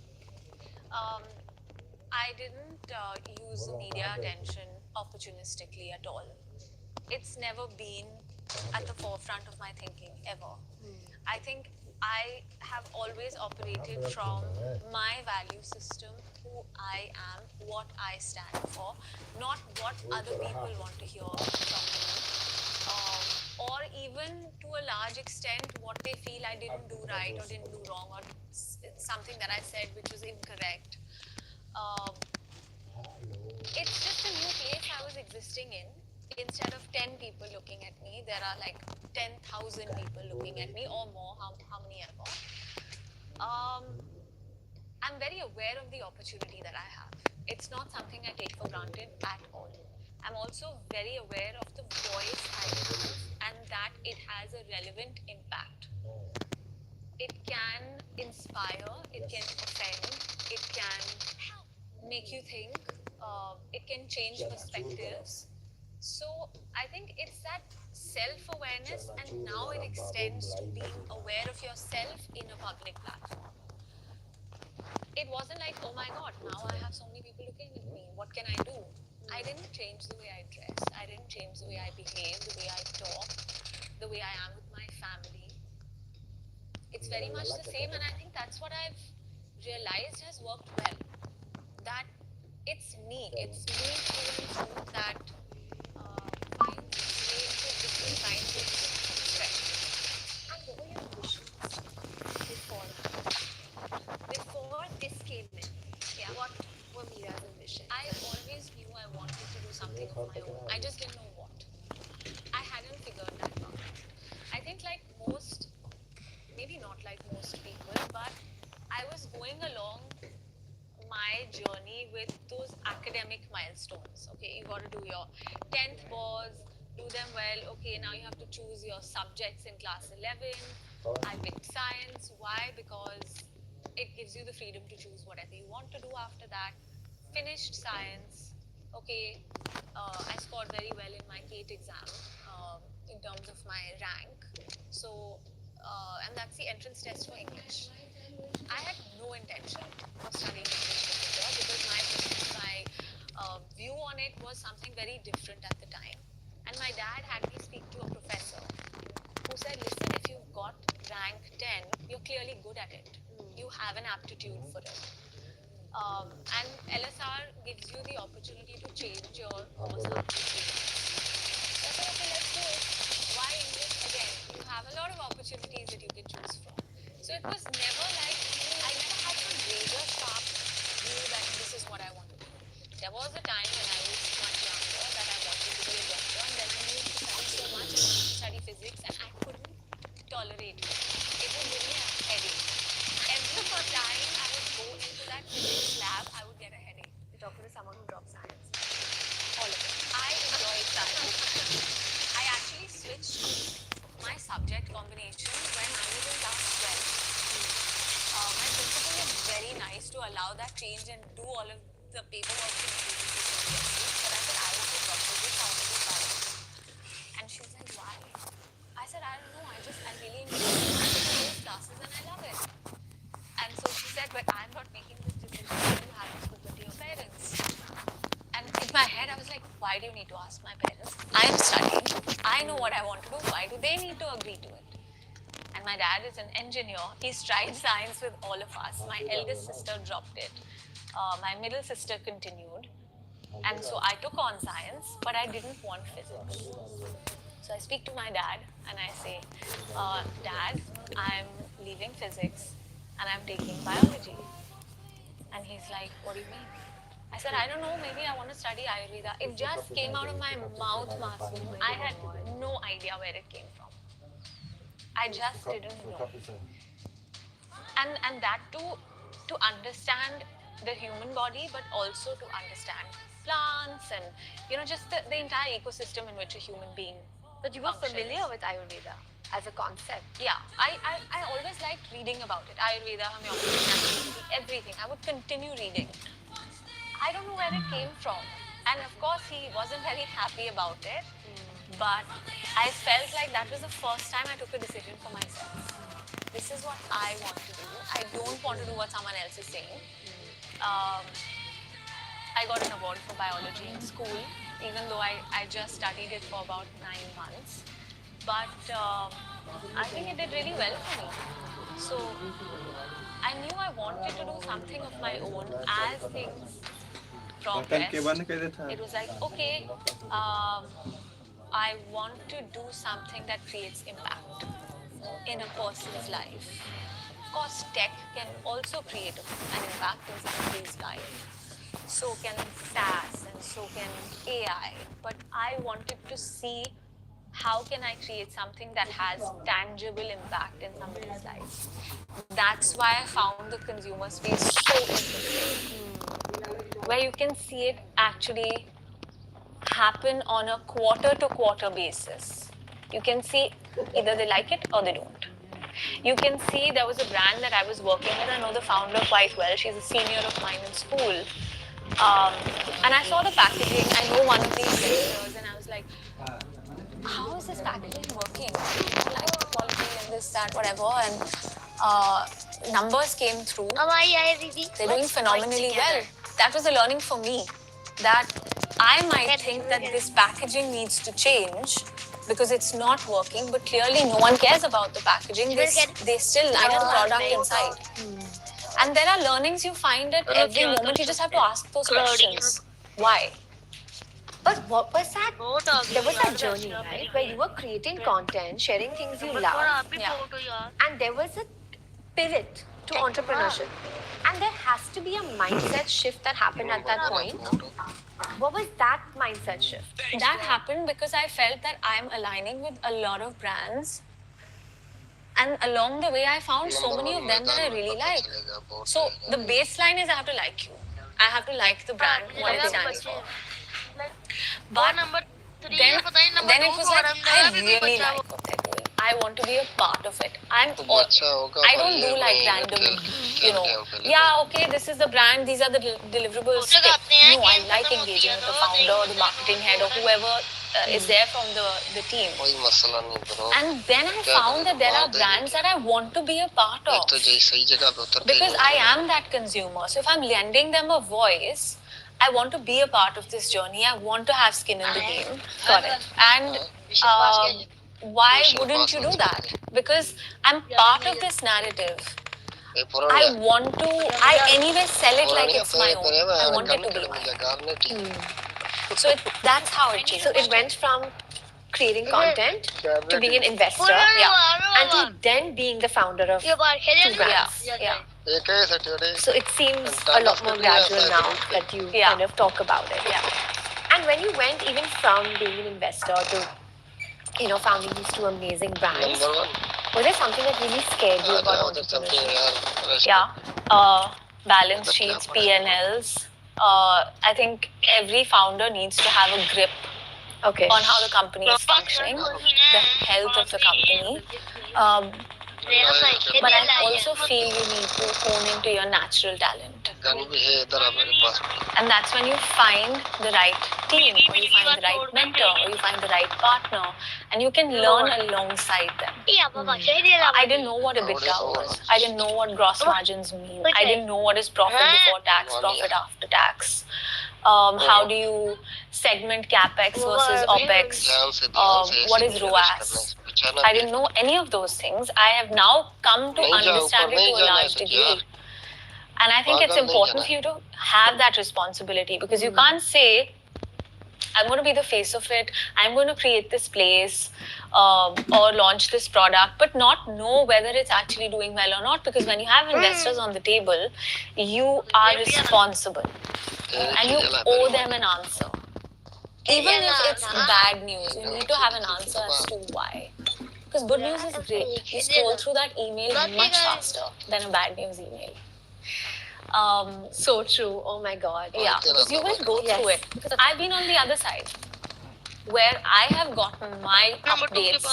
I didn't use the media attention opportunistically at all. It's never been at the forefront of my thinking, ever. I think I have always operated from my value system, who I am, what I stand for, not what other people want to hear from me. Or even to a large extent what they feel I didn't do right or didn't do wrong, or something that I said which was incorrect. It's just a new place I was existing in. Instead of 10 people looking at me, there are like 10,000 people looking at me or more, how many ever. I'm very aware of the opportunity that I have. It's not something I take for granted at all. I'm also very aware of the voice I have and that it has a relevant impact. It can inspire, it can offend, it can make you think, it can change perspectives. So I think it's that self-awareness, and now it extends to being aware of yourself in a public platform. It wasn't like, oh my god, now I have so many people looking at me, what can I do? I didn't change the way I dress, I didn't change the way I behave, the way I talk, the way I am with my family. It's very much the same, and I think that's what I've realized has worked well. That it's me through and through that finds its way into different kinds of expression. And what were your ambitions before that? Before this came in, Yeah. what were Mira's ambitions? I always knew I wanted to do something of my own. I just didn't know what. I hadn't figured that out. I think like most, maybe not like most people, but I was going along my journey with those academic milestones. Okay, you got to do your 10th boards, do them well. Okay, now you have to choose your subjects in class 11. I picked science. Why? Because it gives you the freedom to choose whatever you want to do after that. Finished science. Okay, I scored very well in my CATE exam in terms of my rank. So, and that's the entrance test for English. I had no intention of studying English literature because my view on it was something very different at the time. And my dad had me speak to a professor who said, listen, if you've got rank 10, you're clearly good at it. You have an aptitude for it. And LSR gives you the opportunity to change your course after 3 months. I said, okay, let's do it. Why English? Again, you have a lot of opportunities that you can choose from. So it was never like, I never had some razor sharp view that this is what I want to do. There was a time when I was much younger that I wanted to be a doctor, and then I knew to study so much and wanted to study physics, and I couldn't tolerate it. It would give me a headache. Every time I would go into that physics lab, I would get a headache. You're talking to someone who dropped science. All of it. I enjoyed science. I actually switched my subject combination when I was in class 12. My principal was very nice to allow that change and do all of the paperwork to me. But I said, I will do physics, I will do science. And she was like, why? I said, I don't know, I really enjoy those classes and I love it. And so she said, but I'm not making this decision, you haven't spoken to your parents. And in my head, I was like, why do you need to ask my parents? I'm studying. I know what I want to do. Why do they need to agree to it? And my dad is an engineer. He's tried science with all of us. My eldest sister dropped it. My middle sister continued. And so I took on science, but I didn't want physics. So I speak to my dad and I say, Dad, I'm leaving physics and I'm taking biology. And he's like, what do you mean? I said, I don't know, maybe I want to study Ayurveda. It just came out of my mouth, Masoom. I had no idea where it came from. I just didn't know. And that too, to understand the human body, but also to understand plants and, just the entire ecosystem in which a human being But you were functions. familiar with Ayurveda as a concept. Yeah, I always liked reading about it. Ayurveda, homeopathy, naturopathy, everything. I would continue reading. I don't know where it came from. And of course, he wasn't very happy about it. But I felt like that was the first time I took a decision for myself. This is what I want to do. I don't want to do what someone else is saying. I got an award for biology in school, even though I just studied it for about 9 months. But I think it did really well for me. So I knew I wanted to do something of my own as things progressed. It was like, okay, I want to do something that creates impact in a person's life. Of course, tech can also create an impact in somebody's life. So can SaaS and so can AI. But I wanted to see how can I create something that has tangible impact in somebody's life. That's why I found the consumer space so interesting. Where you can see it actually happen on a quarter-to-quarter basis. You can see either they like it or they don't. You can see there was a brand that I was working with. I know the founder quite well. She's a senior of mine in school. And I saw the packaging. I know one of these vendors, and I was like, how is this packaging working? I like the quality and this, that, whatever. And numbers came through. They're doing phenomenally well. That was a learning for me, that I might think that this packaging needs to change because it's not working, but clearly no one cares about the packaging. They still like the product inside. And there are learnings you find at every moment. You just have to ask those questions. Why? But what was that? There was that journey, right? Where you were creating content, sharing things you love. Yeah. And there was a pivot to entrepreneurship. And there has to be a mindset shift that happened at that point. What was that mindset shift? That happened because I felt that I'm aligning with a lot of brands. And along the way, I found so many of them that I really like. So the baseline is I have to like you. I have to like the brand, what it stands for. But then it was like, I really like what they're doing. I want to be a part of it. I don't do like random, yeah, okay, this is the brand, these are the deliverables. No, I like engaging with the founder, the marketing head, or whoever is there from the team. And then I found that there are brands that I want to be a part of. Because I am that consumer. So if I'm lending them a voice, I want to be a part of this journey. I want to have skin in the game. Got it. And why wouldn't you do that? Because I'm part of this narrative. I anyway sell it like it's my own. I want it to be mine. So that's how it changed. So it went from creating content to being an investor, and to then being the founder of two brands. Yeah. So it seems a lot more gradual now that you kind of talk about it. Yeah. And when you went even from being an investor to, founding these two amazing brands, was there something that really scared you about entrepreneurship? Yeah. Balance sheets, P&Ls. I think every founder needs to have a grip on how the company is functioning, the health of the company. But I also feel you need to hone into your natural talent. And that's when you find the right team, or you find the right mentor, or you find the right partner, and you can learn alongside them. I didn't know what EBITDA was. I didn't know what gross margins mean. I didn't know what is profit before tax, profit after tax. How do you segment CapEx versus OpEx? What is ROAS? I didn't know any of those things. I have now come to understand it to a large degree. And I think it's important for you to have that responsibility, because you can't say, I'm going to be the face of it, I'm going to create this place or launch this product, but not know whether it's actually doing well or not. Because when you have investors on the table, you are responsible and you owe them an answer. Even if it's bad news, you need to have an answer as to why. Because good news is great. You scroll through that email much faster than a bad news email. So true. Oh my God. Yeah, because you will go through it. Because I've been on the other side, where I have gotten my updates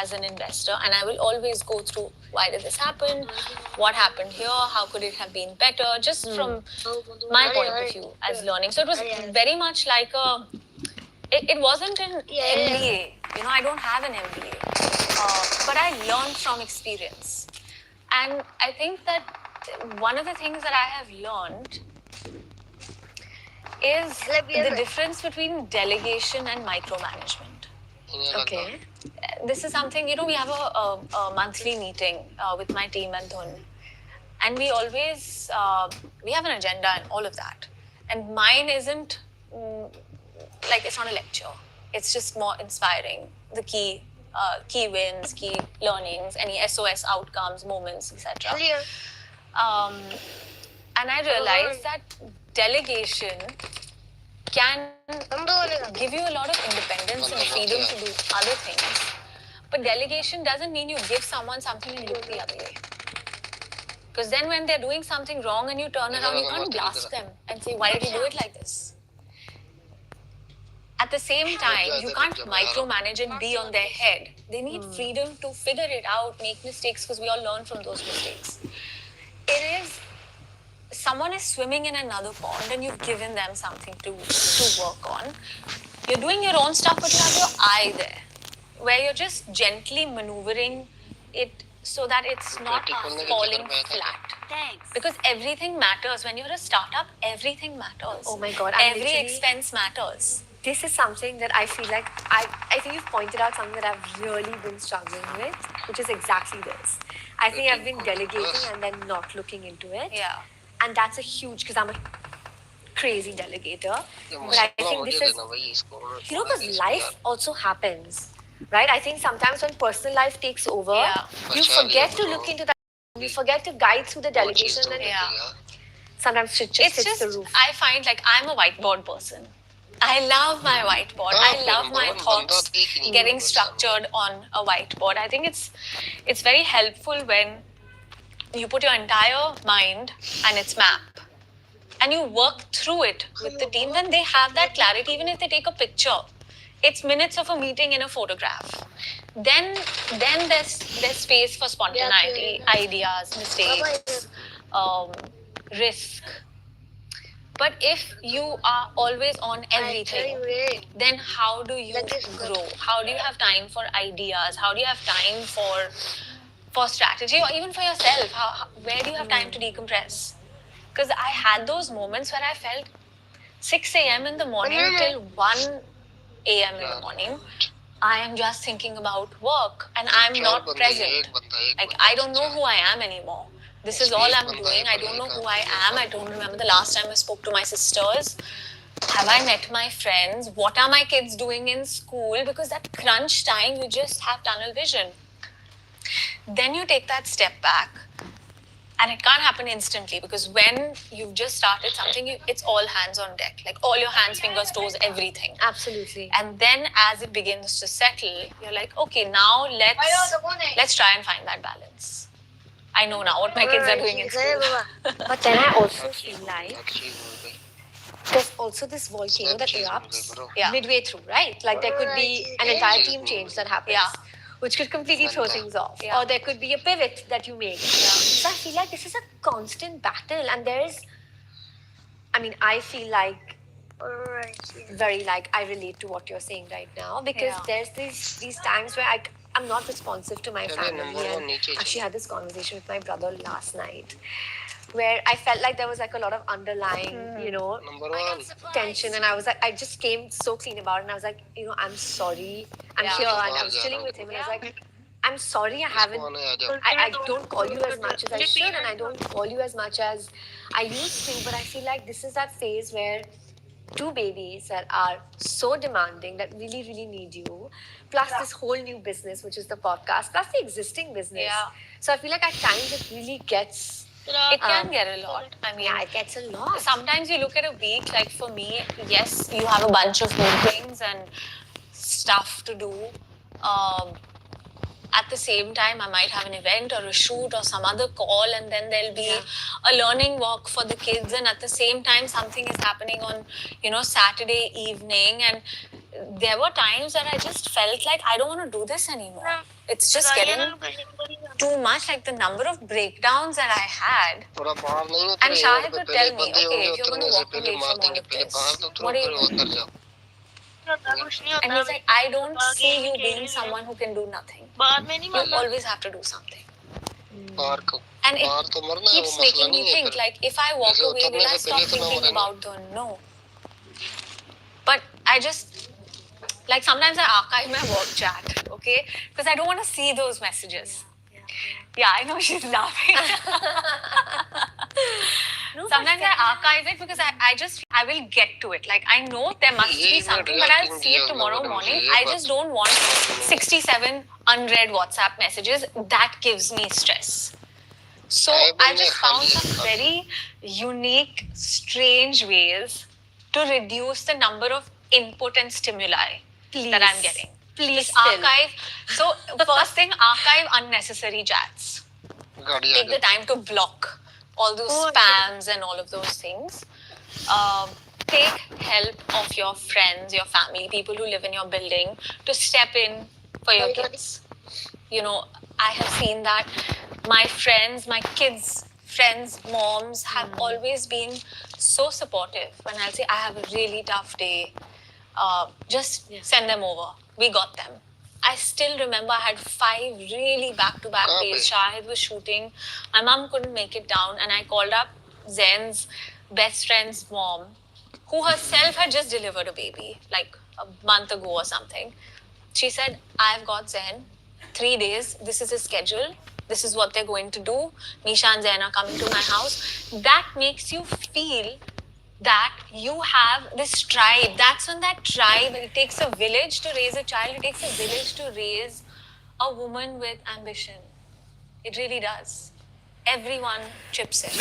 as an investor, and I will always go through, why did this happen? What happened here? How could it have been better? Just from my point of view as learning. So it was very much like it wasn't an MBA. I don't have an MBA. But I learned from experience. And I think that one of the things that I have learned is the difference between delegation and micromanagement. Okay. This is something, we have a monthly meeting with my team at Dhun. And we always, we have an agenda and all of that. And mine isn't, it's not a lecture. It's just more inspiring. The key wins, key learnings, any SOS outcomes, moments, etc. And I realized that delegation can give you a lot of independence and freedom to do other things. But delegation doesn't mean you give someone something and look the other way. Because then when they're doing something wrong and you turn around, you can't blast them and say, why did you do it like this? At the same time, you can't micromanage and be on their head. They need freedom to figure it out, make mistakes, because we all learn from those mistakes. It is someone is swimming in another pond and you've given them something to work on. You're doing your own stuff, but you have your eye there, where you're just gently maneuvering it so that it's not falling flat. Thanks. Because everything matters. When you're a startup, everything matters. Oh my God, Every expense matters. This is something that I feel like I think you've pointed out something that I've really been struggling with, which is exactly this. I think I've been delegating and then not looking into it. Yeah. And that's a huge, because I'm a crazy delegator. But I think this is, because life also happens, right? I think sometimes when personal life takes over, Yeah. you forget to look into that. You forget to guide through the delegation, and Yeah. sometimes shit just It's hits the just, roof. I find like I'm a whiteboard person. I love my whiteboard. I love my thoughts getting structured on a whiteboard. I think it's very helpful when you put your entire mind and its map and you work through it with the team. Then they have that clarity, even if they take a picture. It's minutes of a meeting in a photograph. Then there's space for spontaneity, ideas, mistakes, risk. But if you are always on everything, then how do you grow? How do you have time for ideas? How do you have time for strategy, or even for yourself? Where do you have time to decompress? Because I had those moments where I felt 6 a.m. in the morning till 1 a.m. in the morning, I am just thinking about work and I'm not present. Like, I don't know who I am anymore. This is all I'm doing. I don't know who I am. I don't remember the last time I spoke to my sisters. Have I met my friends? What are my kids doing in school? Because that crunch time, you just have tunnel vision. Then you take that step back. And it can't happen instantly, because when you've just started something, it's all hands on deck. Like all your hands, fingers, toes, everything. Absolutely. And then as it begins to settle, you're like, okay, now let's try and find that balance. I know now what my kids are doing in school. But then I also feel like there's also this volcano that erupts midway through, right? Like there could be an entire team change that happens, which could completely throw things off. Or there could be a pivot that you make. So I feel like this is a constant battle, and I feel like very like I relate to what you're saying right now, because there's these times where I'm not responsive to my family, and actually had this conversation with my brother last night where I felt like there was like a lot of underlying, tension, and I just came so clean about it, and I was like, I'm sorry, I'm here, and I was chilling with him, and I was like, I'm sorry, I don't call you as much as I should, and I don't call you as much as I used to, but I feel like this is that phase where two babies that are so demanding, that really, really need you, plus this whole new business, which is the podcast, plus the existing business. So I feel like at times it really gets... It can get a lot. it gets a lot. Sometimes you look at a week, like for me, yes, you have a bunch of meetings and stuff to do. At the same time, I might have an event or a shoot or some other call, and then there'll be a learning walk for the kids, and at the same time something is happening on Saturday evening, and there were times that I just felt like I don't want to do this anymore. It's just getting too much, like the number of breakdowns that I had. And Shahid would tell me, okay, if you're going to walk away from all of this, what are you going to do? And he's like, I don't see you being someone who can do nothing. You always have to do something. And it keeps making me think, like, if I walk away, will I stop thinking about the no? But I just, like, sometimes I archive my work chat, okay? Because I don't want to see those messages. Yeah, I know she's laughing. Sometimes I archive it because I will get to it. Like, I know there must be something, but I'll see it tomorrow morning. I just don't want 67 unread WhatsApp messages. That gives me stress. So I just found some very unique, strange ways to reduce the number of input and stimuli that I'm getting. Please archive. So first thing, archive unnecessary chats. Take the time to block all those spams and all of those things. Take help of your friends, your family, people who live in your building to step in for your kids. I have seen that my friends, my kids' friends, moms have always been so supportive. When I'll say I have a really tough day, just send them over. We got them. I still remember I had 5 really back-to-back days. Shahid was shooting. My mom couldn't make it down, and I called up Zen's best friend's mom, who herself had just delivered a baby like a month ago or something. She said, I've got Zen. 3 days. This is his schedule. This is what they're going to do. Misha and Zen are coming to my house. That makes you feel that you have this tribe. That's when that tribe, it takes a village to raise a child. It takes a village to raise a woman with ambition. It really does. Everyone chips in.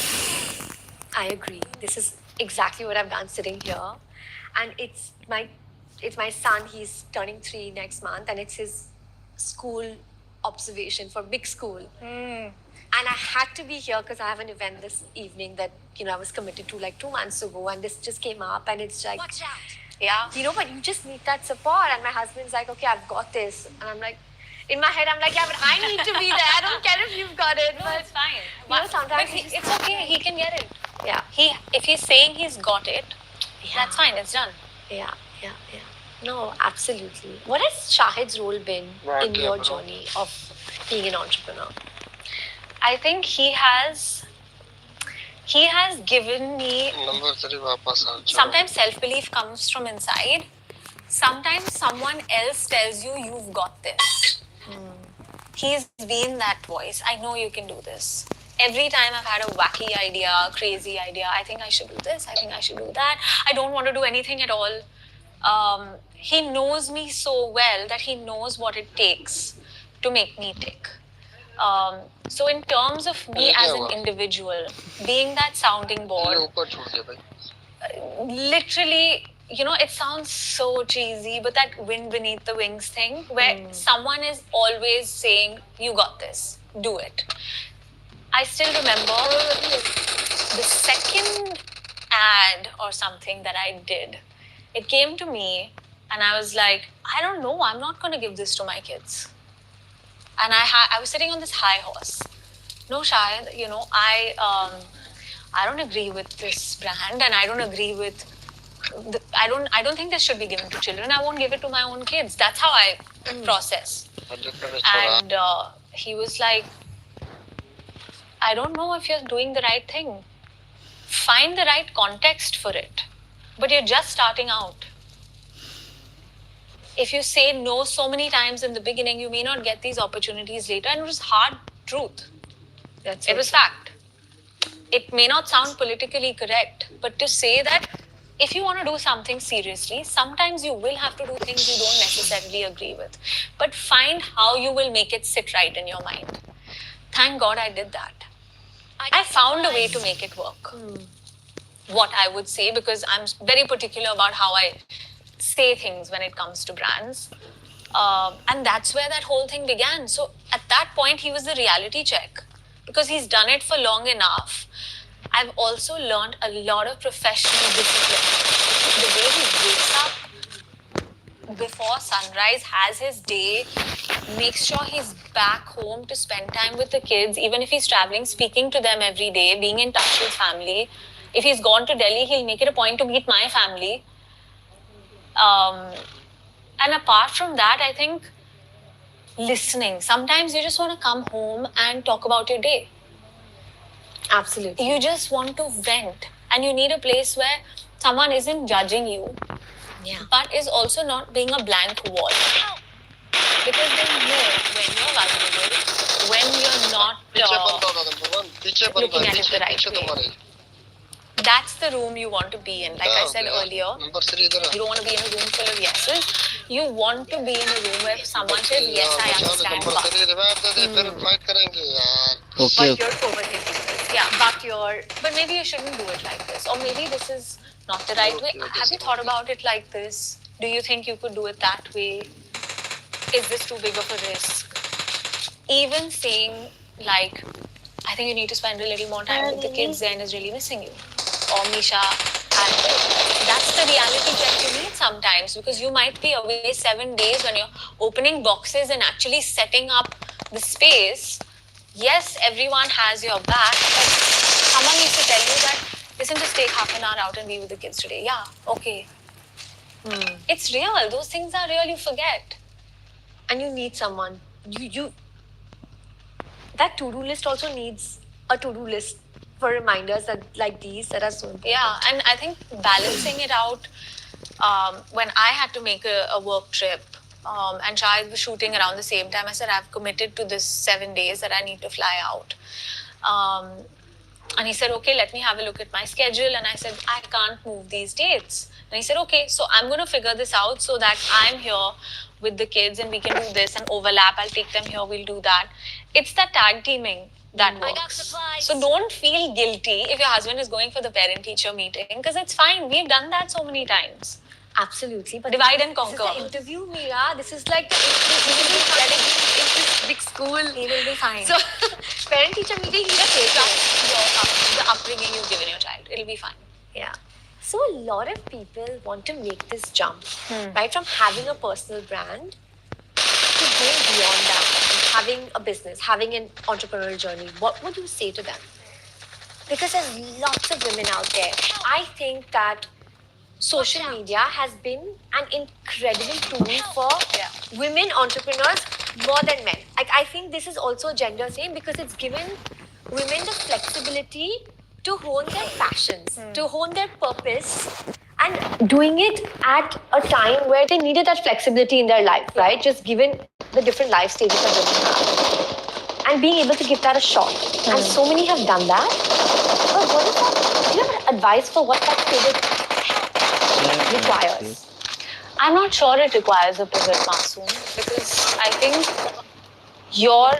I agree. This is exactly what I've done sitting here. And it's my son, he's turning 3 next month, and it's his school observation for big school. And I had to be here because I have an event this evening that, I was committed to like 2 months ago, and this just came up, and it's like, Watch out. Yeah. but you just need that support. And my husband's like, okay, I've got this. And I'm like, in my head, I'm like, yeah, but I need to be there. I don't care if you've got it. No, But it's fine. sometimes But it's okay. He can get it. Yeah. If he's saying he's got it, that's fine. It's done. Yeah. No, absolutely. What has Shahid's role been in your journey of being an entrepreneur? I think he has given me. Sometimes self-belief comes from inside. Sometimes someone else tells you you've got this. He's been that voice. I know you can do this. Every time I've had a wacky idea, crazy idea, I think I should do this, I think I should do that. I don't want to do anything at all. He knows me so well that he knows what it takes to make me tick. So in terms of me as an individual, being that sounding board, literally, it sounds so cheesy, but that wind beneath the wings thing, where someone is always saying, you got this, do it. I still remember the second ad or something that I did. It came to me, and I was like, I don't know, I'm not going to give this to my kids. And I was sitting on this high horse. No, Shahid, I don't agree with this brand, and I don't agree with. I don't think this should be given to children. I won't give it to my own kids. That's how I process. And he was like, I don't know if you're doing the right thing. Find the right context for it. But you're just starting out. If you say no so many times in the beginning, you may not get these opportunities later. And it was hard truth. It was fact. It may not sound politically correct, but to say that if you want to do something seriously, sometimes you will have to do things you don't necessarily agree with. But find how you will make it sit right in your mind. Thank God I did that. I found a way to make it work. What I would say, because I'm very particular about how I say things when it comes to brands. And that's where that whole thing began. So at that point, he was the reality check because he's done it for long enough. I've also learned a lot of professional discipline. The way he wakes up before sunrise, has his day, makes sure he's back home to spend time with the kids, even if he's traveling, speaking to them every day, being in touch with family. If he's gone to Delhi, he'll make it a point to meet my family. And apart from that, I think listening. Sometimes you just want to come home and talk about your day. Absolutely. You just want to vent, and you need a place where someone isn't judging you, but is also not being a blank wall. Because they know when you're vulnerable, when you're not looking at it the right way. That's the room you want to be in. Like I said earlier, you don't want to be in a room full of yeses. You want to be in a room where someone says, yes, I understand, but you're overthinking this. Yeah, but maybe you shouldn't do it like this. Or maybe this is not the right way. Have you thought about it like this? Do you think you could do it that way? Is this too big of a risk? Even saying, like, I think you need to spend a little more time with the kids. Zen is really missing you. Or Misha, that's the reality check you need sometimes, because you might be away 7 days when you're opening boxes and actually setting up the space. yes, everyone has your back, but someone needs to tell you that, listen, just take half an hour out and be with the kids today. Yeah, okay. It's real. Those things are real. You forget. And you need someone. You that to-do list also needs a to-do list for reminders that like these that are so important. Yeah, and I think balancing it out. When I had to make a work trip, and Shahid was shooting around the same time, I said, I've committed to this 7 days that I need to fly out. And he said, okay, let me have a look at my schedule. And I said, I can't move these dates. And he said, okay, so I'm going to figure this out so that I'm here with the kids and we can do this and overlap. I'll take them here, we'll do that. It's the tag teaming that works. I got supplies. So don't feel guilty if your husband is going for the parent-teacher meeting, because it's fine. We've done that so many times. Absolutely. But Divide and this is conquer. the interview, Mira. This is like the interview. He will be getting in this big school. He will be fine. So, parent-teacher meeting, he's a The upbringing you've given your child. It'll be fine. Yeah. So a lot of people want to make this jump, right? From having a personal brand to going beyond that, having a business, having an entrepreneurial journey. What would you say to them? Because there's lots of women out there. I think that social media has been an incredible tool for women entrepreneurs more than men. Like, I think this is also a gender thing because it's given women the flexibility to hone their passions, to hone their purpose, and doing it at a time where they needed that flexibility in their life, right? Just given the different life stages that women have. And being able to give that a shot. And so many have done that. But what is that? Do you have advice for what that pivot requires? I'm not sure it requires a pivot, Masoom, because I think your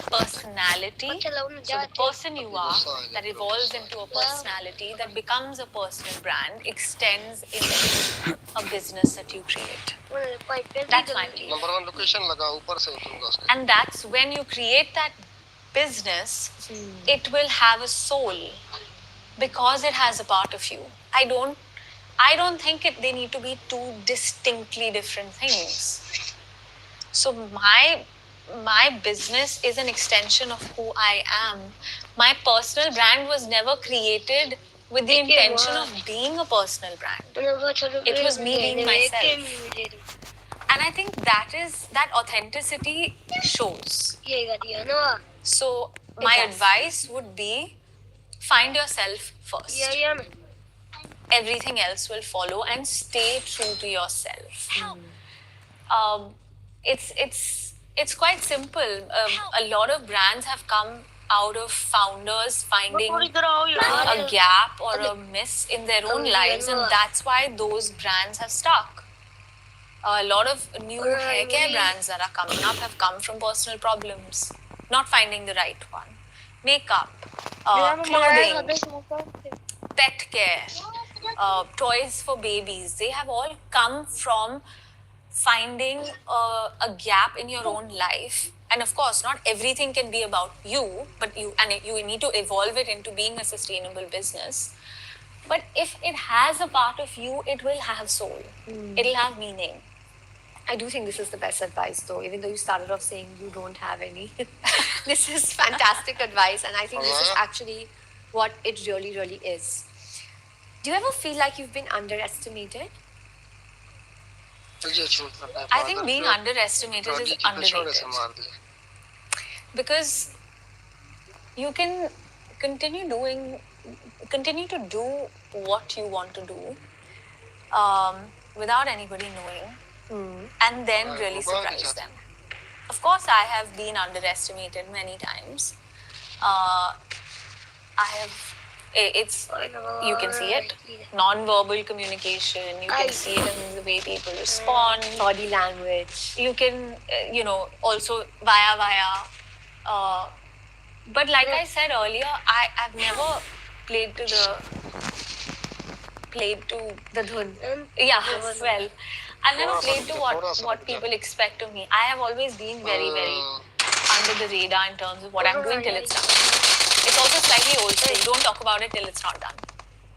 personality, so the person you are, that evolves into a personality, that becomes a personal brand, extends into a business that you create. That's my belief. Number 1 location लगा ऊपर से उतरूंगा उसके And that's when you create that business, it will have a soul because it has a part of you. I don't think they need to be two distinctly different things. So my business is an extension of who I am. My personal brand was never created with the intention of being a personal brand. It was me being myself. And I think that authenticity shows. So my advice would be, find yourself first. Everything else will follow, and stay true to yourself. It's quite simple. A lot of brands have come out of founders finding a gap or a miss in their own lives, and that's why those brands have stuck. A lot of new hair care brands that are coming up have come from personal problems, not finding the right one. Makeup, clothing, pet care, toys for babies, they have all come from finding a gap in your own life. And of course, not everything can be about you, but you need to evolve it into being a sustainable business. But if it has a part of you, it will have soul. It'll have meaning. I do think this is the best advice, though, even though you started off saying you don't have any. This is fantastic advice, and I think this is actually what it really, really is. Do you ever feel like you've been underestimated? I think being underestimated is underrated. Because you can continue to do what you want to do without anybody knowing, and then really surprise them. Of course, I have been underestimated many times. You can see it. Non-verbal communication, you can see it in the way people respond. Body language. You can, also via. But like I said earlier, I've never played to the dhun. Yeah, well, I've never played to what people expect of me. I have always been very, very under the radar in terms of what I'm doing till it's done. It's also slightly old school. Don't talk about it till it's not done.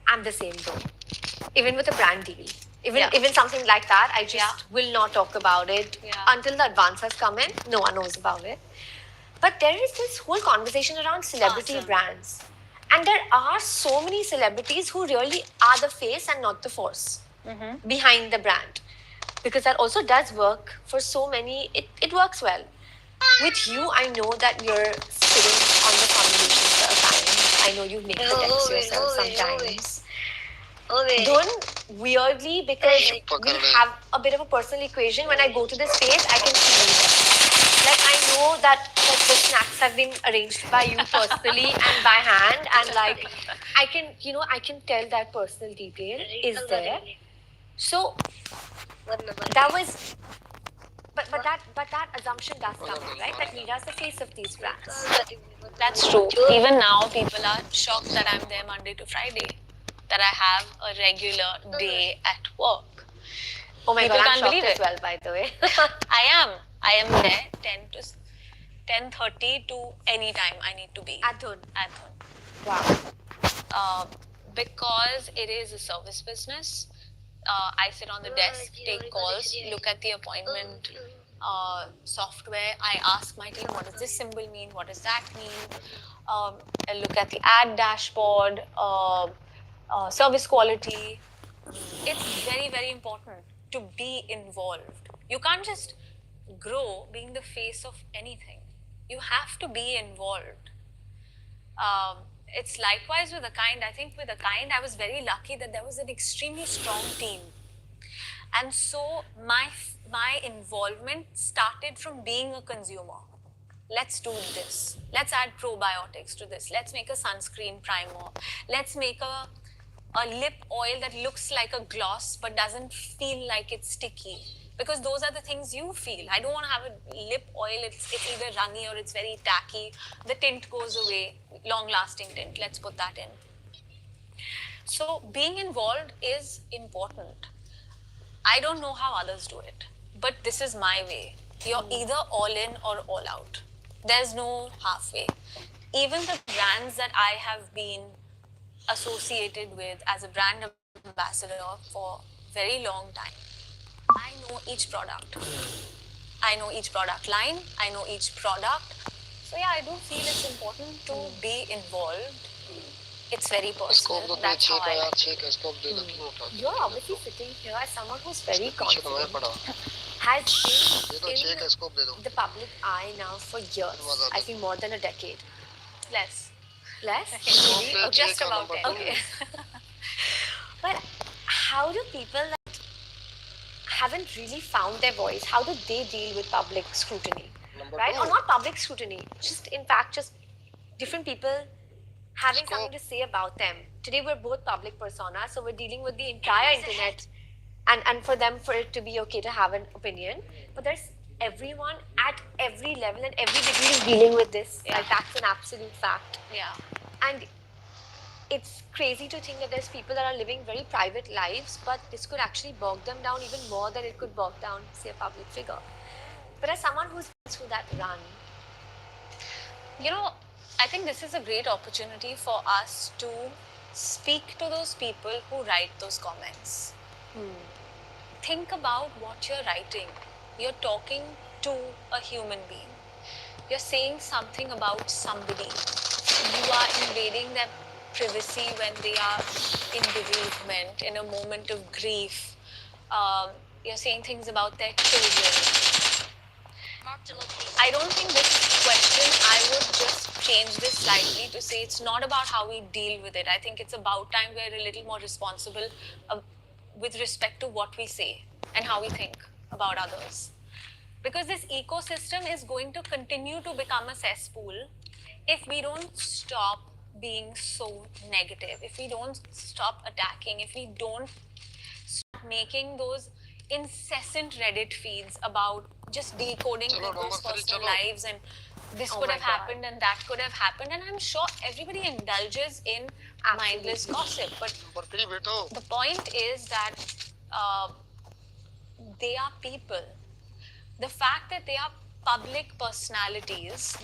I'm the same though. Even with a brand deal. Even something like that, I just will not talk about it until the advance has come in. No one knows about it. But there is this whole conversation around celebrity brands. And there are so many celebrities who really are the face and not the force behind the brand. Because that also does work for so many, it works well. With you, I know that you're sitting on the formulation for a time. I know you make the decks yourself sometimes. Don't weirdly, because we have a bit of a personal equation. When I go to this space, I can see you there. Like I know that the snacks have been arranged by you personally and by hand, and like I can tell that personal detail is there. So that was, but that assumption does come in, right? That Meera's the face of these brands. That's true. Even now, people are shocked that I'm there Monday to Friday, that I have a regular day at work. Oh my People god, I'm can't shocked believe as it. well, by the way. I am there 10:30 to any time I need to be At Dhun. at home. Wow. Because it is a service business. I sit on the desk, take calls, look at the appointment software. I ask my team, what does this symbol mean? What does that mean? I look at the ad dashboard, service quality. It's very, very important to be involved. You can't just grow being the face of anything. You have to be involved. It's likewise with Akind. I think with Akind, I was very lucky that there was an extremely strong team. And so my involvement started from being a consumer. Let's do this. Let's add probiotics to this. Let's make a sunscreen primer. Let's make a lip oil that looks like a gloss but doesn't feel like it's sticky. Because those are the things you feel. I don't want to have a lip oil, it's either runny or it's very tacky. The tint goes away, long-lasting tint. Let's put that in. So being involved is important. I don't know how others do it, but this is my way. You're either all in or all out. There's no halfway. Even the brands that I have been associated with as a brand ambassador for a very long time, I know each product. I know each product line. I know each product. So yeah, I do feel it's important to be involved. It's very personal. That's how I like it. You're obviously sitting here as someone who's very confident, has been in the public eye now for years. I think more than a decade. Less. Less? Really? Just about 10. Okay. But how do people that haven't really found their voice, how do they deal with public scrutiny? Right? Or not public scrutiny, just in fact, just different people having something to say about them. Today we're both public personas, so we're dealing with the entire internet, and for them, for it to be okay to have an opinion. But there's everyone at every level and every degree is dealing with this. Yeah. Like that's an absolute fact. Yeah. And it's crazy to think that there's people that are living very private lives, but this could actually bog them down even more than it could bog down, say, a public figure. But as someone who's been through that run, You know, I think this is a great opportunity for us to speak to those people who write those comments. Think about what you're writing. You're talking to a human being. You're saying something about somebody. You are invading their privacy when they are in bereavement, in a moment of grief. You're saying things about their children. I don't think this question, I would just change this slightly to say it's not about how we deal with it. I think it's about time we're a little more responsible with respect to what we say and how we think about others. Because this ecosystem is going to continue to become a cesspool if we don't stop being so negative, if we don't stop attacking, if we don't stop making those incessant Reddit feeds about just decoding people's personal lives and this could have happened and that could have happened. And I'm sure everybody indulges in mindless gossip. But the point is that they are people. The fact that they are public personalities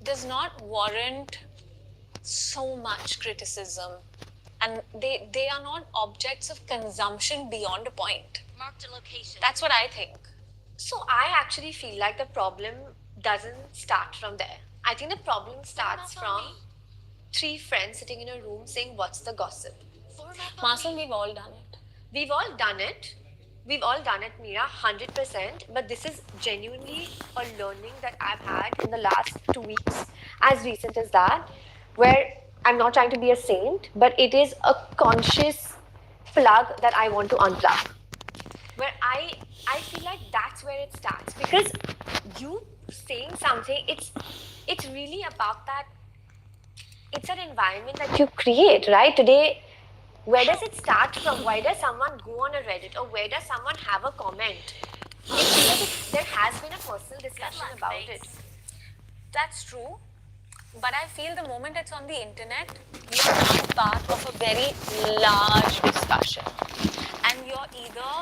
does not warrant so much criticism. And they are not objects of consumption beyond a point. Marked a location. That's what I think. So I actually feel like the problem doesn't start from there. I think the problem starts from 3 friends sitting in a room saying, "What's the gossip?" Mason, we've all done it. We've all done it. We've all done it, Mira, 100%. But this is genuinely a learning that I've had in the last 2 weeks, as recent as that, where I'm not trying to be a saint, but it is a conscious plug that I want to unplug. Where I feel like that's where it starts. Because you saying something, it's really about that. It's an environment that you create, right? Today, where does it start from? Why does someone go on a Reddit, or where does someone have a comment? It's because there has been a personal discussion about it. That's true. But I feel the moment it's on the internet, you're now part of a very large discussion. And you're either